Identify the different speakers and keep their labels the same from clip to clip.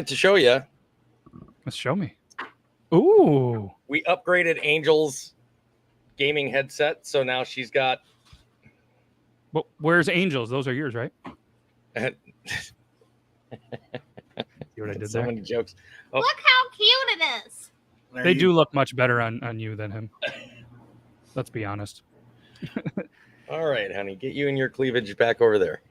Speaker 1: To show you.
Speaker 2: Let's show me. Ooh.
Speaker 1: We upgraded Angel's gaming headset, so now she's got.
Speaker 2: Well, where's Angels? Those are yours, right? See what I did
Speaker 1: so
Speaker 2: there?
Speaker 1: many jokes.
Speaker 3: Oh. Look how cute it is.
Speaker 2: They do look much better on you than him. Let's be honest.
Speaker 1: All right, honey, get you and your cleavage back over there.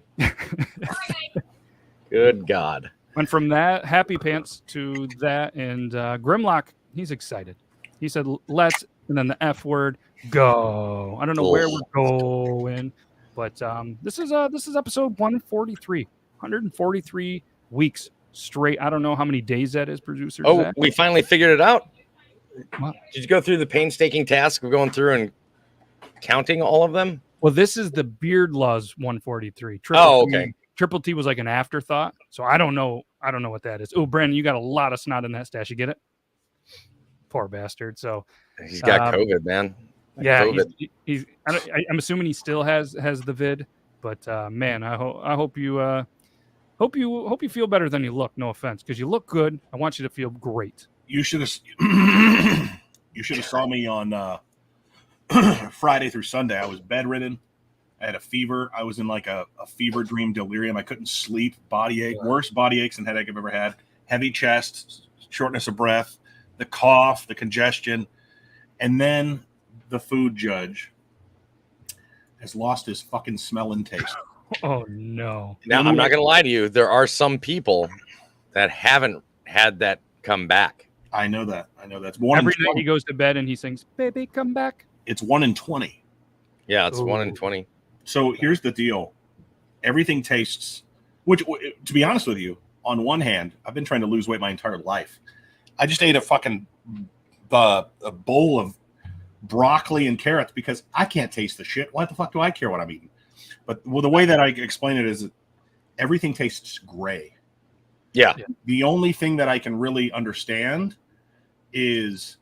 Speaker 1: Good God.
Speaker 2: Went from that happy pants to that, and Grimlock, he's excited. He said, let's, and then the F word, go. I don't know where we're going, but this is episode 143. 143 weeks straight. I don't know how many days that is, producer.
Speaker 1: Oh, we finally figured it out.
Speaker 2: What?
Speaker 1: Did you go through the painstaking task of going through and counting all of them?
Speaker 2: Well, this is the Beard Laws 143.
Speaker 1: Okay.
Speaker 2: Triple T was like an afterthought, so I don't know what that is. Oh, Brandon, you got a lot of snot in that stash. You get it? Poor bastard. So
Speaker 1: he's got COVID, man.
Speaker 2: Yeah, COVID. I'm assuming he still has the vid, but man, I hope you feel better than you look. No offense, because you look good. I want you to feel great.
Speaker 4: You should have saw me on Friday through Sunday. I was bedridden. I had a fever. I was in like a fever dream delirium. I couldn't sleep. Body ache, worst body aches and headache I've ever had. Heavy chest, shortness of breath, the cough, the congestion, and then the food judge has lost his fucking smell and taste.
Speaker 2: Oh no!
Speaker 1: Now I'm not gonna lie to you. There are some people that haven't had that come back.
Speaker 4: I know that. It's
Speaker 2: every night he goes to bed and he sings, "Baby, come back."
Speaker 4: It's 1 in 20.
Speaker 1: Yeah, it's 1 in 20.
Speaker 4: So here's the deal. Everything tastes, which, to be honest with you, on one hand, I've been trying to lose weight my entire life. I just ate a fucking a bowl of broccoli and carrots because I can't taste the shit. Why the fuck do I care what I'm eating? But the way that I explain it is that everything tastes gray.
Speaker 1: Yeah.
Speaker 4: The only thing that I can really understand is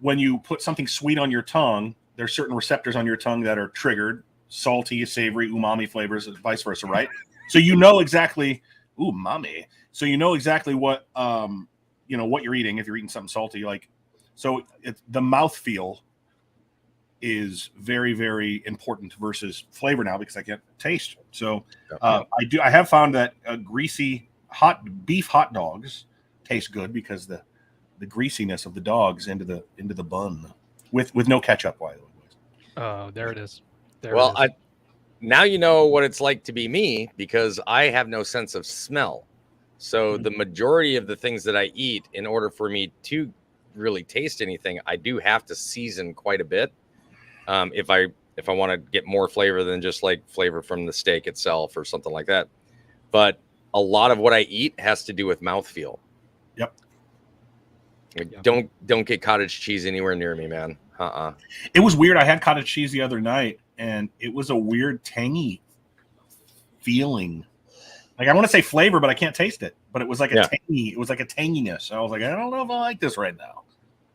Speaker 4: when you put something sweet on your tongue, there's certain receptors on your tongue that are triggered, salty, savory, umami flavors, and vice versa, right? So you know exactly, umami. So you know exactly what what you're eating if you're eating something salty. Like, so the mouthfeel is very, very important versus flavor now because I can't taste. So I have found that greasy beef hot dogs taste good because the greasiness of the dogs into the bun with no ketchup, by the way.
Speaker 2: Oh, there it is.
Speaker 1: Now you know what it's like to be me because I have no sense of smell. So the majority of the things that I eat, in order for me to really taste anything, I do have to season quite a bit. If I want to get more flavor than just like flavor from the steak itself or something like that. But a lot of what I eat has to do with mouthfeel.
Speaker 4: Yep.
Speaker 1: Don't get cottage cheese anywhere near me, man.
Speaker 4: It was weird. I had cottage cheese the other night, and it was a weird tangy feeling. Like I want to say flavor, but I can't taste it. But it was like a tangy. It was like a tanginess. I was like, I don't know if I like this right now.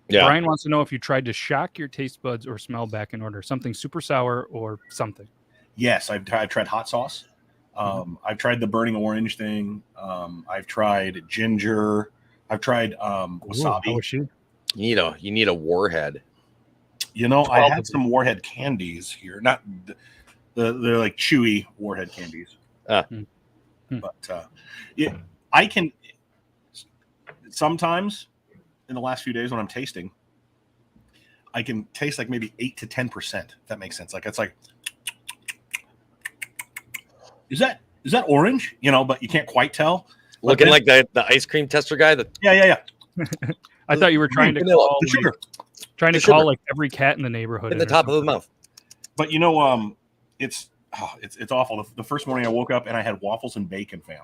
Speaker 2: Yeah. Brian wants to know if you tried to shock your taste buds or smell back in order, something super sour or something.
Speaker 4: Yes, I've tried hot sauce. I've tried the burning orange thing. I've tried ginger. I've tried wasabi.
Speaker 2: How was she?
Speaker 1: You need a warhead.
Speaker 4: I had some warhead candies here. Not they're like chewy warhead candies. But I can sometimes in the last few days when I'm tasting, I can taste like maybe 8 to 10%. If that makes sense. Like it's like, is that orange? But you can't quite tell.
Speaker 1: Looking like the ice cream tester guy.
Speaker 4: Yeah.
Speaker 2: I thought you were trying to call the sugar. Trying to call like every cat in the neighborhood
Speaker 1: in the top of the mouth.
Speaker 4: But it's awful. The first morning I woke up and I had waffles and bacon, fam,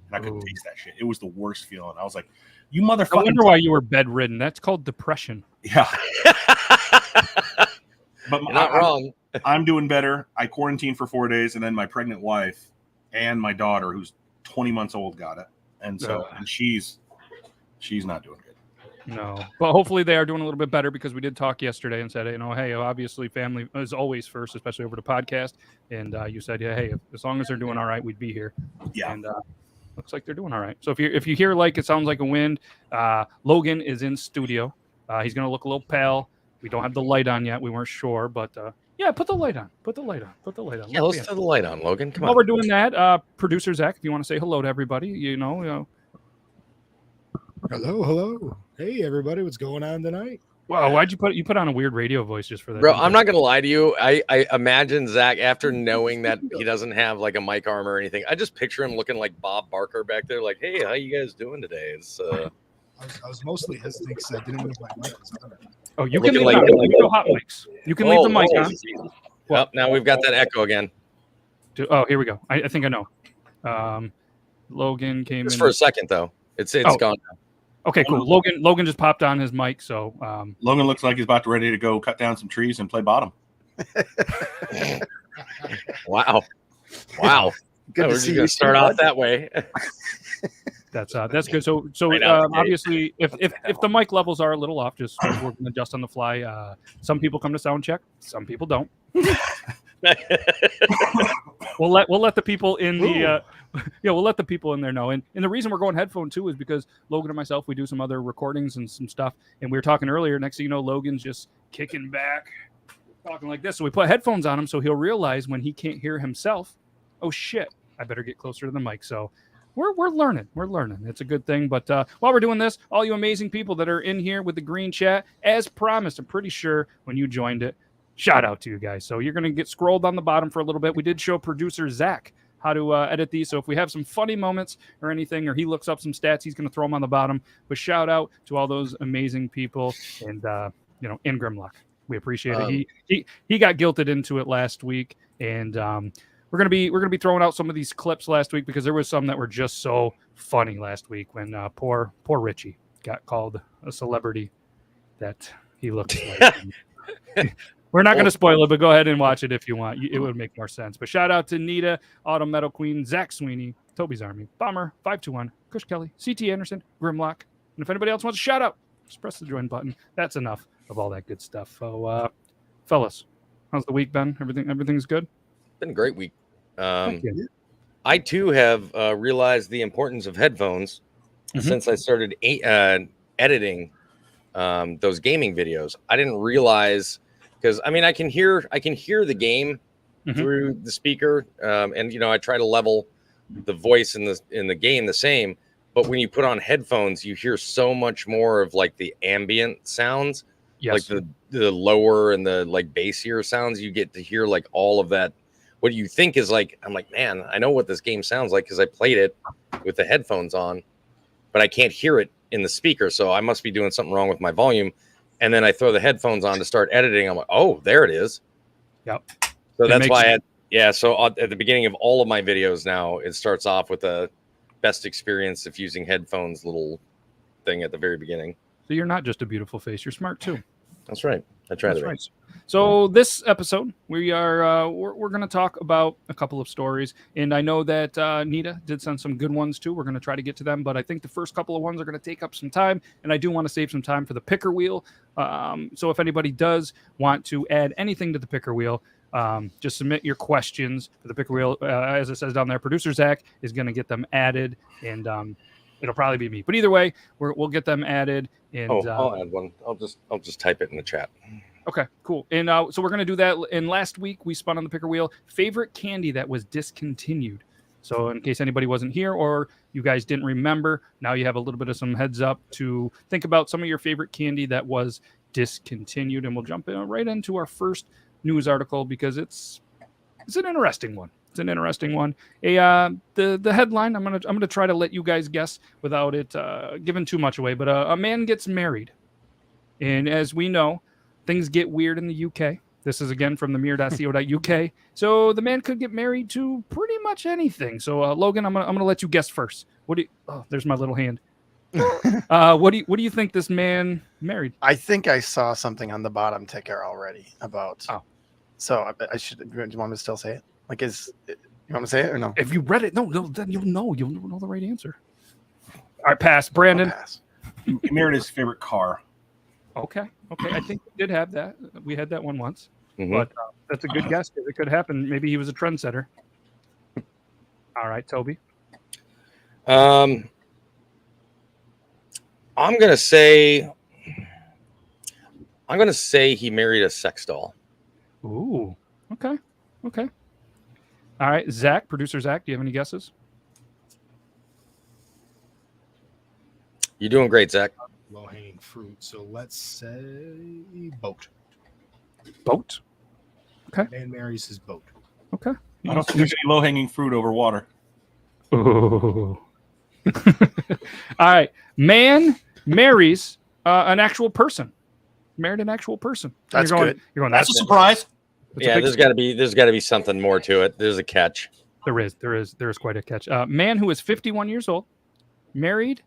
Speaker 4: and I couldn't taste that shit. It was the worst feeling. I was like, "You motherfucker!"
Speaker 2: I wonder why you were bedridden. That's called depression.
Speaker 4: Yeah, but
Speaker 1: you're not wrong.
Speaker 4: I'm doing better. I quarantined for 4 days, and then my pregnant wife and my daughter, who's 20 months old, got it, and she's not doing good.
Speaker 2: No, but hopefully they are doing a little bit better because we did talk yesterday and said, hey, obviously family is always first, especially over the podcast. And you said, hey, as long as they're doing all right, we'd be here.
Speaker 4: Yeah.
Speaker 2: And Looks like they're doing all right. So if you hear like it sounds like a wind, Logan is in studio. He's gonna look a little pale. We don't have the light on yet. We weren't sure, but yeah, put the light on. Put the light on. Put the light on.
Speaker 1: Yeah, let's turn the light on, Logan. Come
Speaker 2: While
Speaker 1: on.
Speaker 2: we're doing that, producer Zach, if you want to say hello to everybody, you know.
Speaker 5: Hello. Hey, everybody. What's going on tonight?
Speaker 2: Wow, why'd you put on a weird radio voice just for that?
Speaker 1: Bro, I'm not gonna lie to you. I imagine Zach, after knowing that he doesn't have like a mic arm or anything, I just picture him looking like Bob Barker back there, like, hey, how you guys doing today? It's
Speaker 5: I was mostly hesitant because I didn't know if my mic was on.
Speaker 2: Oh, you can
Speaker 1: looking
Speaker 2: leave
Speaker 1: like-
Speaker 2: you go hot mics. You can leave the mic on.
Speaker 1: Well, now we've got that echo again.
Speaker 2: Oh, here we go. I think I know. Logan came
Speaker 1: Just
Speaker 2: in
Speaker 1: for a second though. It's
Speaker 2: Oh.
Speaker 1: gone now.
Speaker 2: Okay, cool. Logan just popped on his mic, so
Speaker 4: Logan looks like he's about to ready to go cut down some trees and play bottom.
Speaker 1: Wow.
Speaker 6: Good
Speaker 1: We're
Speaker 6: to
Speaker 1: just
Speaker 6: see
Speaker 1: gonna
Speaker 6: you
Speaker 1: start off that way.
Speaker 2: that's good. So
Speaker 1: Right out the gate.
Speaker 2: obviously, if the mic levels are a little off, just we're going to adjust on the fly. Some people come to sound check, some people don't. We'll let the people in the we'll let the people in there know. And the reason we're going headphone too is because Logan and myself, we do some other recordings and some stuff, and we were talking earlier. Next thing you know, Logan's just kicking back, talking like this. So we put headphones on him so he'll realize when he can't hear himself, oh shit, I better get closer to the mic. So we're learning. We're learning. It's a good thing. But while we're doing this, all you amazing people that are in here with the green chat, as promised, I'm pretty sure when you joined it, shout out to you guys. So you're going to get scrolled on the bottom for a little bit. We did show producer Zach how to edit these. So if we have some funny moments or anything, or he looks up some stats, he's going to throw them on the bottom. But shout out to all those amazing people and, in Grimlock. We appreciate it. He got guilted into it last week. And we're going to be throwing out some of these clips last week because there was some that were just so funny last week when poor Richie got called a celebrity that he looked like. We're not going to spoil it, but go ahead and watch it if you want. It would make more sense. But shout out to Nita, Autumn Metal Queen, Zach Sweeney, Toby's Army, Bomber, 521, Kush Kelly, CT Anderson, Grimlock. And if anybody else wants to shout out, just press the join button. That's enough of all that good stuff. So, fellas, how's the week been? Everything's good?
Speaker 1: Been a great week.
Speaker 2: Thank you.
Speaker 1: I too have realized the importance of headphones since I started editing those gaming videos. I didn't realize, because I mean I can hear the game through the speaker, and I try to level the voice in the game the same. But when you put on headphones, you hear so much more of like the ambient sounds, like the lower and the like bassier sounds. You get to hear like all of that. What you think is like, I'm like, man, I know what this game sounds like because I played it with the headphones on, but I can't hear it in the speaker. So I must be doing something wrong with my volume. And then I throw the headphones on to start editing. I'm like, oh, there it is.
Speaker 2: Yep.
Speaker 1: So that's why so at the beginning of all of my videos now, it starts off with a best experience of using headphones little thing at the very beginning.
Speaker 2: So you're not just a beautiful face, you're smart too.
Speaker 1: That's right. I try to be.
Speaker 2: Right. So this episode, we are we're going to talk about a couple of stories, and I know that Nita did send some good ones too. We're going to try to get to them, but I think the first couple of ones are going to take up some time, and I do want to save some time for the picker wheel. So if anybody does want to add anything to the picker wheel, just submit your questions for the picker wheel. As it says down there, producer Zach is going to get them added, and it'll probably be me. But either way, we'll get them added. And
Speaker 1: I'll add one. I'll just type it in the chat.
Speaker 2: Okay, cool. And so we're going to do that. And last week we spun on the picker wheel, favorite candy that was discontinued. So in case anybody wasn't here or you guys didn't remember, now you have a little bit of some heads up to think about some of your favorite candy that was discontinued. And we'll jump right into our first news article because it's an interesting one. It's an interesting one. The headline, I'm gonna try to let you guys guess without it giving too much away. But a man gets married, and as we know, things get weird in the UK. This is again from the mirror.co.uk. So the man could get married to pretty much anything. So Logan, I'm gonna let you guess first. There's my little hand. What do you think this man married?
Speaker 6: I think I saw something on the bottom ticker already about. Oh, so I should. Do you want me to still say it? Like, you want to say it or no?
Speaker 2: If you read it, no, then you'll know the right answer. All right, pass. Brandon.
Speaker 6: Pass.
Speaker 4: He married his favorite car.
Speaker 2: Okay. I think we did have that. We had that one once,
Speaker 1: Mhm.
Speaker 2: but that's a good guess because it could happen. Maybe he was a trendsetter. All right, Toby.
Speaker 1: I'm gonna say he married a sex doll.
Speaker 2: Ooh. Okay. Okay. All right, Zach, producer Zach, do you have any guesses?
Speaker 1: You're doing great, Zach.
Speaker 5: Low hanging fruit. So let's say boat.
Speaker 2: Boat.
Speaker 5: Man marries his boat.
Speaker 2: Okay.
Speaker 4: I don't think there's any low hanging fruit over water.
Speaker 2: Ooh. All right. Man marries an actual person. Married an actual person.
Speaker 6: That's
Speaker 2: you're going,
Speaker 6: good.
Speaker 2: You're going.
Speaker 4: That's a surprise.
Speaker 1: Yeah, there's got to be something more to it. There's a catch.
Speaker 2: There is quite a catch. Man who is 51 years old, married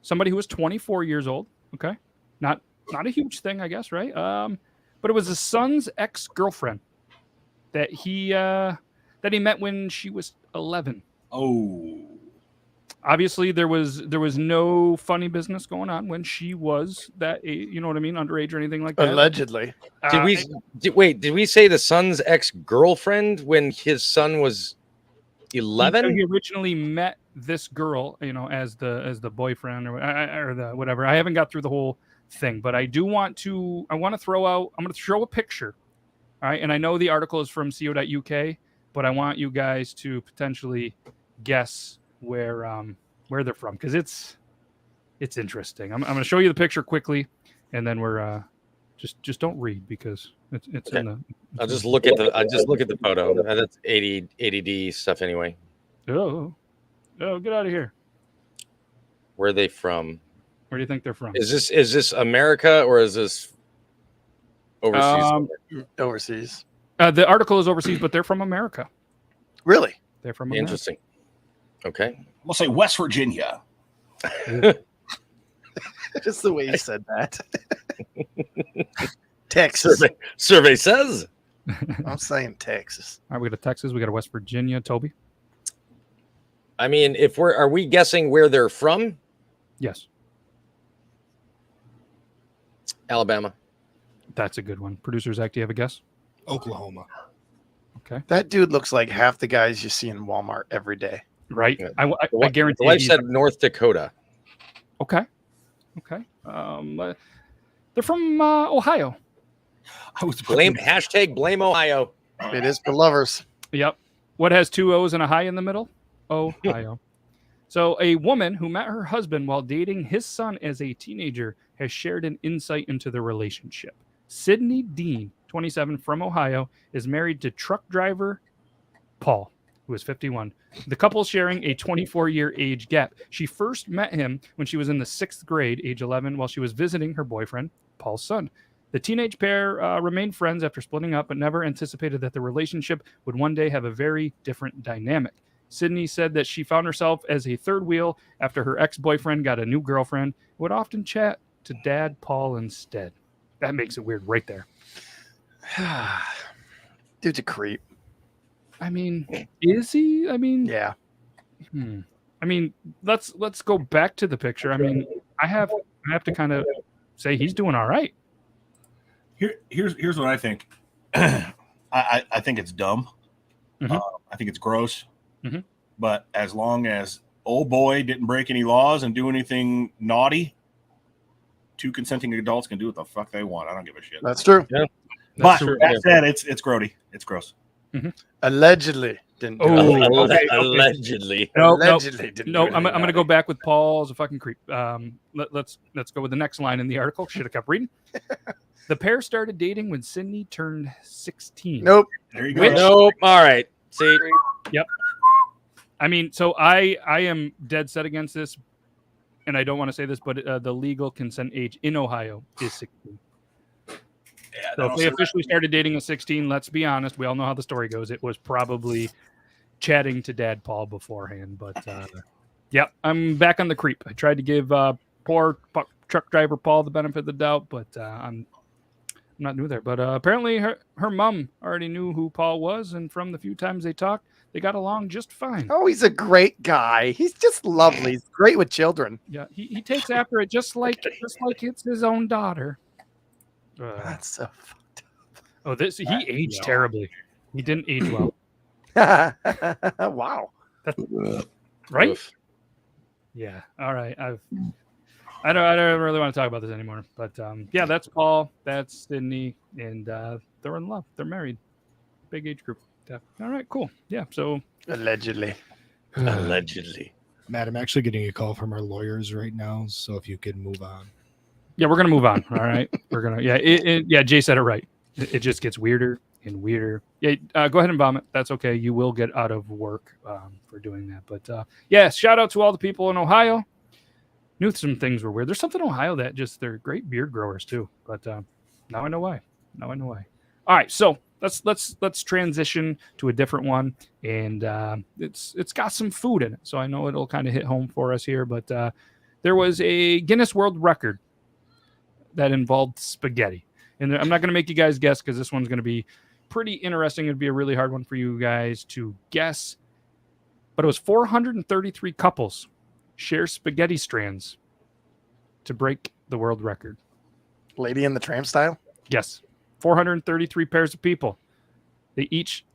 Speaker 2: somebody who was 24 years old. Okay, not a huge thing, I guess, right? But it was his son's ex-girlfriend that he met when she was 11.
Speaker 4: Oh,
Speaker 2: Obviously, there was no funny business going on when she was that age, you know what I mean, underage or anything like that.
Speaker 6: Allegedly.
Speaker 1: Did we say the son's ex-girlfriend when his son was 11?
Speaker 2: He originally met this girl, as the boyfriend or the whatever. I haven't got through the whole thing, but I want to throw out. I'm going to show a picture. All right, and I know the article is from co.uk, but I want you guys to potentially guess where they're from, because it's interesting. I'm going to show you the picture quickly, and then we're just don't read, because it's
Speaker 1: Okay.
Speaker 2: in the.
Speaker 1: I'll just look at the photo. That's ADD stuff anyway.
Speaker 2: Oh, get out of here!
Speaker 1: Where are they from?
Speaker 2: Where do you think they're from?
Speaker 1: Is this America or is this overseas?
Speaker 6: Overseas.
Speaker 2: The article is overseas, but they're from America.
Speaker 6: Really?
Speaker 2: They're from America.
Speaker 1: Interesting. Okay.
Speaker 4: we'll say West Virginia.
Speaker 6: Just the way you said that. Texas.
Speaker 1: Survey says.
Speaker 6: I'm saying Texas.
Speaker 2: All right, we got a Texas, we got a West Virginia. Toby?
Speaker 1: I mean, are we guessing where they're from?
Speaker 2: Yes.
Speaker 1: Alabama.
Speaker 2: That's a good one. Producer Zach, do you have a guess?
Speaker 5: Oklahoma.
Speaker 2: Okay.
Speaker 6: That dude looks like half the guys you see in Walmart every day.
Speaker 2: Right.
Speaker 1: Yeah.
Speaker 2: I guarantee.
Speaker 1: The wife said North Dakota.
Speaker 2: Okay. They're from Ohio.
Speaker 4: I was
Speaker 1: Blame Ohio.
Speaker 6: It is for lovers.
Speaker 2: Yep. What has two O's and a high in the middle? Ohio. So a woman who met her husband while dating his son as a teenager has shared an insight into the relationship. Sydney Dean, 27, from Ohio, is married to truck driver Paul, who is 51. The couple sharing a 24-year age gap. She first met him when she was in the 6th grade, age 11, while she was visiting her boyfriend, Paul's son. The teenage pair remained friends after splitting up, but never anticipated that the relationship would one day have a very different dynamic. Sydney said that she found herself as a third wheel after her ex-boyfriend got a new girlfriend, would often chat to Dad Paul instead. That makes it weird right there.
Speaker 6: Dude's a creep.
Speaker 2: I mean, is he? I mean,
Speaker 6: Yeah.
Speaker 2: I mean, let's go back to the picture. I mean, I have to kind of say he's doing all right.
Speaker 4: Here's what I think. I think it's dumb.
Speaker 2: Mhm.
Speaker 4: I think it's gross.
Speaker 2: Mhm.
Speaker 4: But as long as old boy didn't break any laws and do anything naughty, two consenting adults can do what the fuck they want. I don't give a shit.
Speaker 6: That's true.
Speaker 1: Yeah.
Speaker 4: But
Speaker 2: true.
Speaker 4: that said, it's grody. It's gross.
Speaker 6: Allegedly didn't do
Speaker 2: Oh,
Speaker 6: it.
Speaker 2: okay.
Speaker 1: Allegedly.
Speaker 2: No,
Speaker 6: Allegedly didn't
Speaker 2: No,
Speaker 6: do
Speaker 2: I'm
Speaker 6: anything
Speaker 2: going to
Speaker 6: naughty.
Speaker 2: go back with Paul as a fucking creep. Let's go with the next line in the article. Should have kept reading. The pair started dating when Sydney turned 16.
Speaker 6: Nope.
Speaker 4: There you go.
Speaker 2: Which-
Speaker 1: Nope. All right. See,
Speaker 2: I mean, so I am dead set against this, and I don't want to say this, but the legal consent age in Ohio is 16.
Speaker 4: Yeah,
Speaker 2: So if they officially started dating at 16, let's be honest, we all know how the story goes. It was probably chatting to Dad Paul beforehand. But yeah, I'm back on the creep. I tried to give poor truck driver Paul the benefit of the doubt, but I'm not new there. But apparently her mom already knew who Paul was, and from the few times they talked, they got along just fine.
Speaker 6: Oh, he's a great guy. He's just lovely. He's great with children.
Speaker 2: Yeah, he takes after it just like it's his own daughter.
Speaker 6: That's so
Speaker 2: Oh, he aged terribly. He didn't age well,
Speaker 6: wow.
Speaker 2: right?
Speaker 1: Oof.
Speaker 2: Yeah. All right. I don't really want to talk about this anymore. But yeah, that's Paul. That's Sydney, and they're in love. They're married. Big age group. Yeah. All right. Cool. Yeah. So
Speaker 6: Allegedly.
Speaker 1: Allegedly.
Speaker 5: Matt, I'm actually getting a call from our lawyers right now, so if you could move on.
Speaker 2: yeah, we're gonna move on. All right. We're gonna. Yeah. Yeah. Jay said it right. It just gets weirder and weirder. Yeah. Go ahead and vomit. That's okay. You will get out of work for doing that. But yeah. Shout out to all the people in Ohio. Knew some things were weird. There's something in Ohio that just they're great beard growers too. But now I know why. Now I know why. All right, so let's transition to a different one, and it's got some food in it, so I know it'll kind of hit home for us here. But there was a Guinness World Record that involved spaghetti, and I'm not going to make you guys guess because this one's going to be pretty interesting. It'd be a really hard one for you guys to guess, but it was 433 couples share spaghetti strands to break the world record.
Speaker 6: Lady in the Tramp style?
Speaker 2: Yes. 433 pairs of people. They each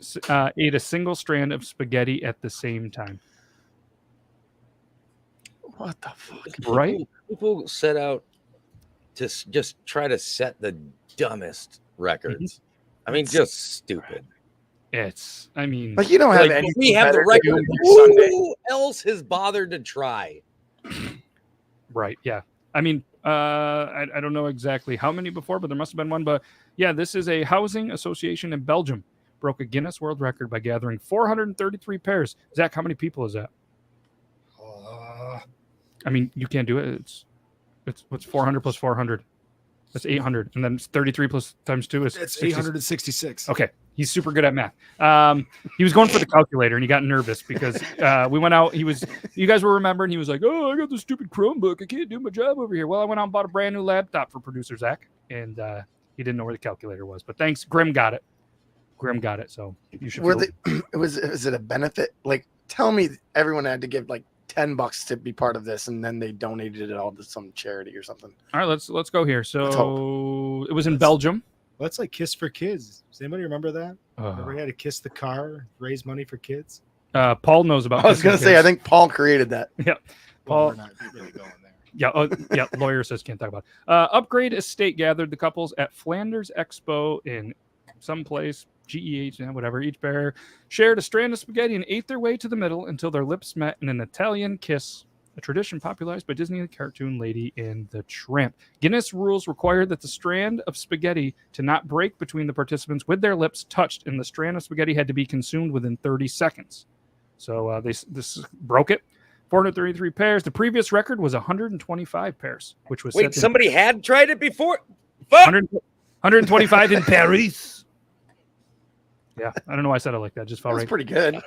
Speaker 2: ate a single strand of spaghetti at the same time.
Speaker 6: What the fuck?
Speaker 2: Right?
Speaker 1: People set out to just try to set the dumbest records. I mean, just stupid.
Speaker 2: I mean,
Speaker 6: Like, you don't have
Speaker 1: Like,
Speaker 6: any.
Speaker 1: we have the record.
Speaker 6: Sunday.
Speaker 1: Who else has bothered to try?
Speaker 2: right. Yeah. I mean, I don't know exactly how many before, but there must have been one. But yeah, this is a housing association in Belgium. Broke a Guinness World Record by gathering 433 pairs. Zach, how many people is that? I mean, you can't do it. It's what's 400 plus 400? That's 800. And then 33 plus times 2 is
Speaker 5: It's 866.
Speaker 2: Okay. He's super good at math. He was going for the calculator and he got nervous because we went out. You guys were remembering. He was like, "Oh, I got this stupid Chromebook. I can't do my job over here." Well, I went out and bought a brand new laptop for producer Zach, and he didn't know where the calculator was. But thanks, Grim got it. So you should.
Speaker 6: Was it a benefit? Like, tell me, everyone had to give like $10 to be part of this, and then they donated it all to some charity or something.
Speaker 2: All right, let's go here. So it was in Belgium.
Speaker 5: Well, that's like Kiss for Kids. Does anybody remember that? Remember he had to kiss the car, raise money for kids?
Speaker 2: Paul knows about.
Speaker 6: I was going to say, I think Paul created that.
Speaker 2: Yeah,
Speaker 5: Well,
Speaker 2: Paul.
Speaker 5: we're not really going there.
Speaker 2: Yeah, lawyer says can't talk about it. Upgrade Estate gathered the couples at Flanders Expo in some place, GEH, whatever. Each pair shared a strand of spaghetti and ate their way to the middle until their lips met in an Italian kiss, a tradition popularized by Disney cartoon Lady and the Tramp. Guinness rules require that the strand of spaghetti to not break between the participants with their lips touched, and the strand of spaghetti had to be consumed within 30 seconds. So this broke it. 433 pairs. The previous record was 125 pairs, which was
Speaker 1: Wait, somebody had tried it before? Fuck!
Speaker 2: 125 in Paris. Yeah, I don't know why I said it like that. Just felt
Speaker 6: That's
Speaker 2: right.
Speaker 6: pretty good.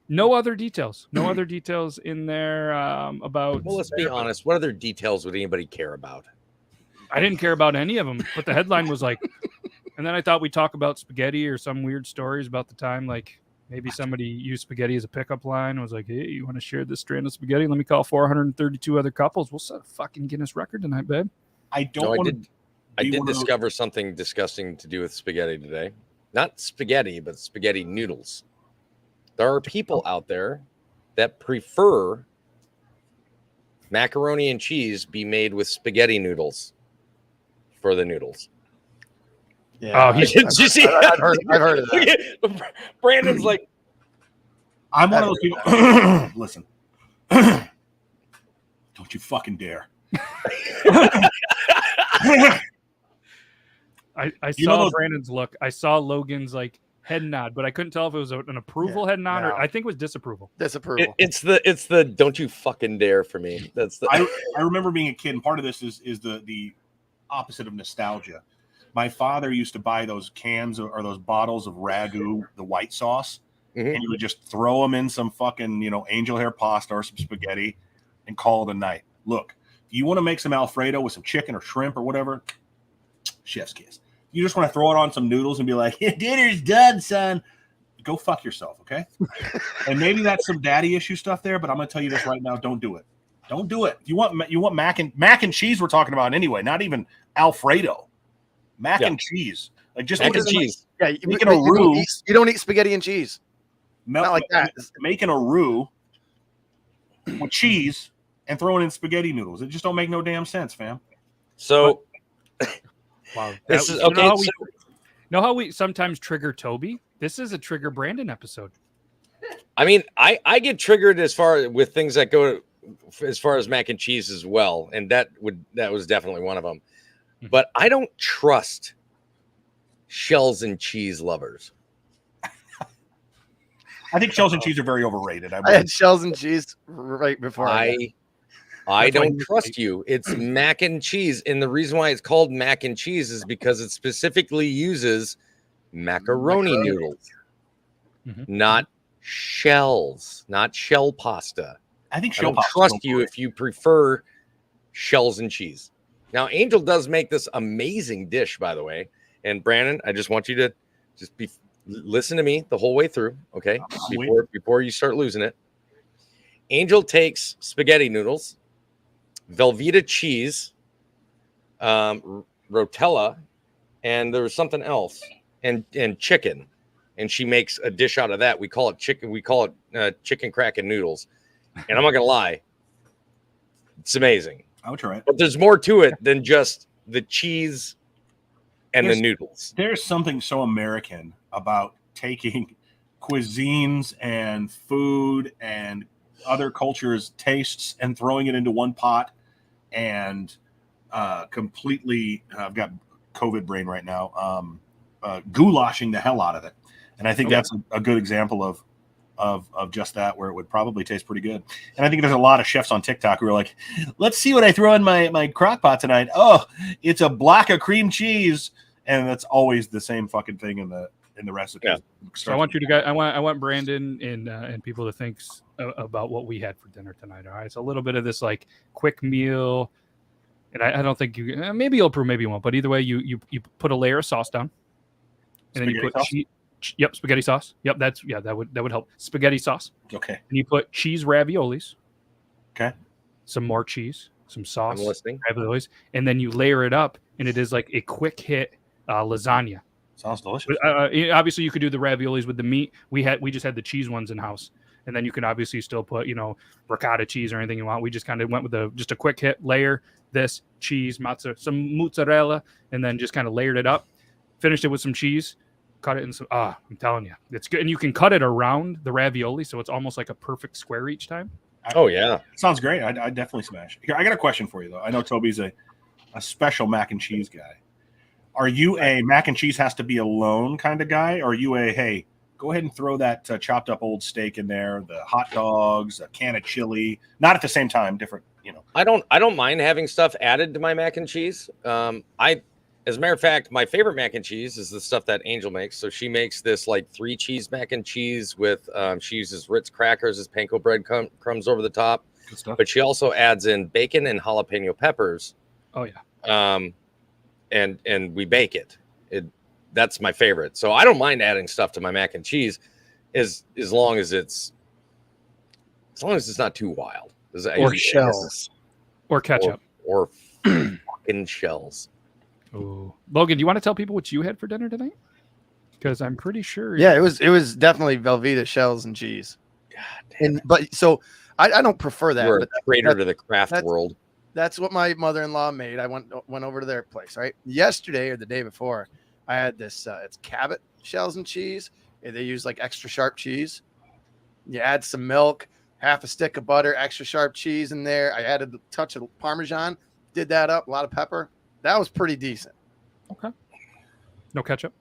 Speaker 2: No other details. No other details in there about.
Speaker 1: Well, let's be honest. What other details would anybody care about?
Speaker 2: I didn't care about any of them, but the headline was like, and then I thought we'd talk about spaghetti or some weird stories about the time, like maybe somebody used spaghetti as a pickup line. I was like, hey, you want to share this strand of spaghetti? Let me call 432 other couples. We'll set a fucking Guinness record tonight, babe.
Speaker 4: I did
Speaker 1: discover something disgusting to do with spaghetti today. Not spaghetti, but spaghetti noodles. There are people out there that prefer macaroni and cheese be made with spaghetti noodles for the noodles.
Speaker 6: Yeah,
Speaker 2: Oh,
Speaker 1: Did you see?
Speaker 6: I've heard of that.
Speaker 1: Brandon's like,
Speaker 4: I'm one of those people. Listen, don't you fucking dare.
Speaker 2: I saw Brandon's look. I saw Logan's like head nod, but I couldn't tell if it was an approval head nod or I think it was disapproval.
Speaker 6: Disapproval.
Speaker 1: it's the don't you fucking dare for me. That's the.
Speaker 4: I remember being a kid, and part of this is the opposite of nostalgia. My father used to buy those cans or those bottles of ragu, the white sauce, and he would just throw them in some fucking angel hair pasta or some spaghetti, and call it a night. Look, if you want to make some Alfredo with some chicken or shrimp or whatever, chef's kiss. You just want to throw it on some noodles and be like, dinner's done, son. Go fuck yourself, okay? And maybe that's some daddy issue stuff there, but I'm going to tell you this right now. Don't do it. Don't do it. You want mac and cheese we're talking about anyway, not even Alfredo. Mac and cheese. Like just
Speaker 1: mac and cheese.
Speaker 6: Making a roux. You don't eat spaghetti and cheese. Not like that.
Speaker 4: Making a roux with cheese and throwing in spaghetti noodles. It just don't make no damn sense, fam.
Speaker 1: So
Speaker 2: Wow.
Speaker 1: this is okay.
Speaker 2: Know how we sometimes trigger Toby? This is a trigger Brandon episode.
Speaker 1: I mean, I get triggered as far with things that go as far as mac and cheese as well, and that was definitely one of them. But I don't trust shells and cheese lovers.
Speaker 4: I think shells and cheese are very overrated.
Speaker 6: I had shells and cheese right before.
Speaker 1: I don't trust you. It's mac and cheese, and the reason why it's called mac and cheese is because it specifically uses macaroni noodles, not shells, not shell pasta.
Speaker 4: I think
Speaker 1: I don't trust you if you prefer shells and cheese. Now, Angel does make this amazing dish, by the way. And Brandon, I just want you to listen to me the whole way through, okay? Before you start losing it. Angel takes spaghetti noodles, Velveeta cheese, Rotella, and there was something else, and chicken, and she makes a dish out of that. We call it chicken. We call it chicken crack and noodles. And I'm not gonna lie, it's amazing.
Speaker 4: I would try it.
Speaker 1: But there's more to it than just the cheese and the noodles.
Speaker 4: There's something so American about taking cuisines and food and other cultures' tastes and throwing it into one pot and completely, I've got COVID brain right now, goulashing the hell out of it. And I think that's a good example of just that, where it would probably taste pretty good. And I think there's a lot of chefs on TikTok who are like, let's see what I throw in my crock pot tonight. Oh, it's a block of cream cheese. And that's always the same fucking thing in the recipe.
Speaker 2: Yeah. So I want you to guys, I want Brandon and people to think about what we had for dinner tonight. All right. It's a little bit of this like quick meal. And I don't think you, maybe you'll approve, maybe you won't, but either way, you put a layer of sauce down, and then you put spaghetti sauce. Yep, that would help. Spaghetti sauce.
Speaker 4: Okay.
Speaker 2: And you put cheese raviolis.
Speaker 4: Okay.
Speaker 2: Some more cheese, some sauce.
Speaker 1: I'm listening.
Speaker 2: Raviolis, and then you layer it up, and it is like a quick hit lasagna.
Speaker 4: Sounds delicious.
Speaker 2: Obviously, you could do the raviolis with the meat. We just had the cheese ones in house, and then you can obviously still put ricotta cheese or anything you want. We just kind of went with just a quick hit layer. This cheese, some mozzarella, and then just kind of layered it up. Finished it with some cheese. Cut it in some. I'm telling you, it's good, and you can cut it around the ravioli, so it's almost like a perfect square each time.
Speaker 1: Oh yeah,
Speaker 4: sounds great. I definitely smash. Here, I got a question for you though. I know Toby's a special mac and cheese guy. Are you a mac and cheese has to be alone kind of guy, or are you a hey, go ahead and throw that chopped up old steak in there, the hot dogs, a can of chili, not at the same time, different.
Speaker 1: I don't mind having stuff added to my mac and cheese. As a matter of fact, my favorite mac and cheese is the stuff that Angel makes. So she makes this like 3 cheese mac and cheese with she uses Ritz crackers as panko bread crumbs over the top.
Speaker 4: Good stuff.
Speaker 1: But she also adds in bacon and jalapeno peppers.
Speaker 2: Oh yeah.
Speaker 1: And we bake it. That's my favorite. So I don't mind adding stuff to my mac and cheese as long as it's not too wild.
Speaker 6: Or shells.
Speaker 2: Or ketchup.
Speaker 1: Or fucking shells.
Speaker 2: Ooh. Logan, do you want to tell people what you had for dinner tonight? Because I'm pretty sure.
Speaker 6: Yeah, it was definitely Velveeta shells and cheese.
Speaker 1: God damn.
Speaker 6: But so I don't prefer that.
Speaker 1: You're
Speaker 6: but
Speaker 1: a traitor to the craft world.
Speaker 6: That's what my mother-in-law made. I went over to their place, right? Yesterday or the day before, I had this. It's Cabot shells and cheese. They use like extra sharp cheese. You add some milk, half a stick of butter, extra sharp cheese in there. I added a touch of Parmesan. Did that up, a lot of pepper. That was pretty decent.
Speaker 2: Okay. No ketchup?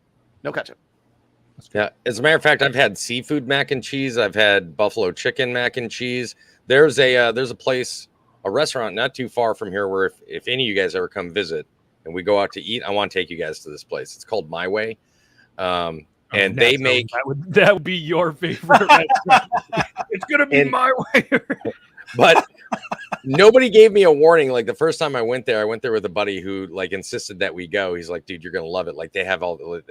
Speaker 6: No ketchup.
Speaker 1: Yeah. As a matter of fact, I've had seafood mac and cheese. I've had buffalo chicken mac and cheese. There's a place, a restaurant not too far from here where if any of you guys ever come visit and we go out to eat, I want to take you guys to this place. It's called My Way. And they make
Speaker 2: that would be your favorite restaurant. It's gonna be My Way.
Speaker 1: But nobody gave me a warning. Like the first time I went there with a buddy who like insisted that we go. He's like, dude, you're gonna love it. Like they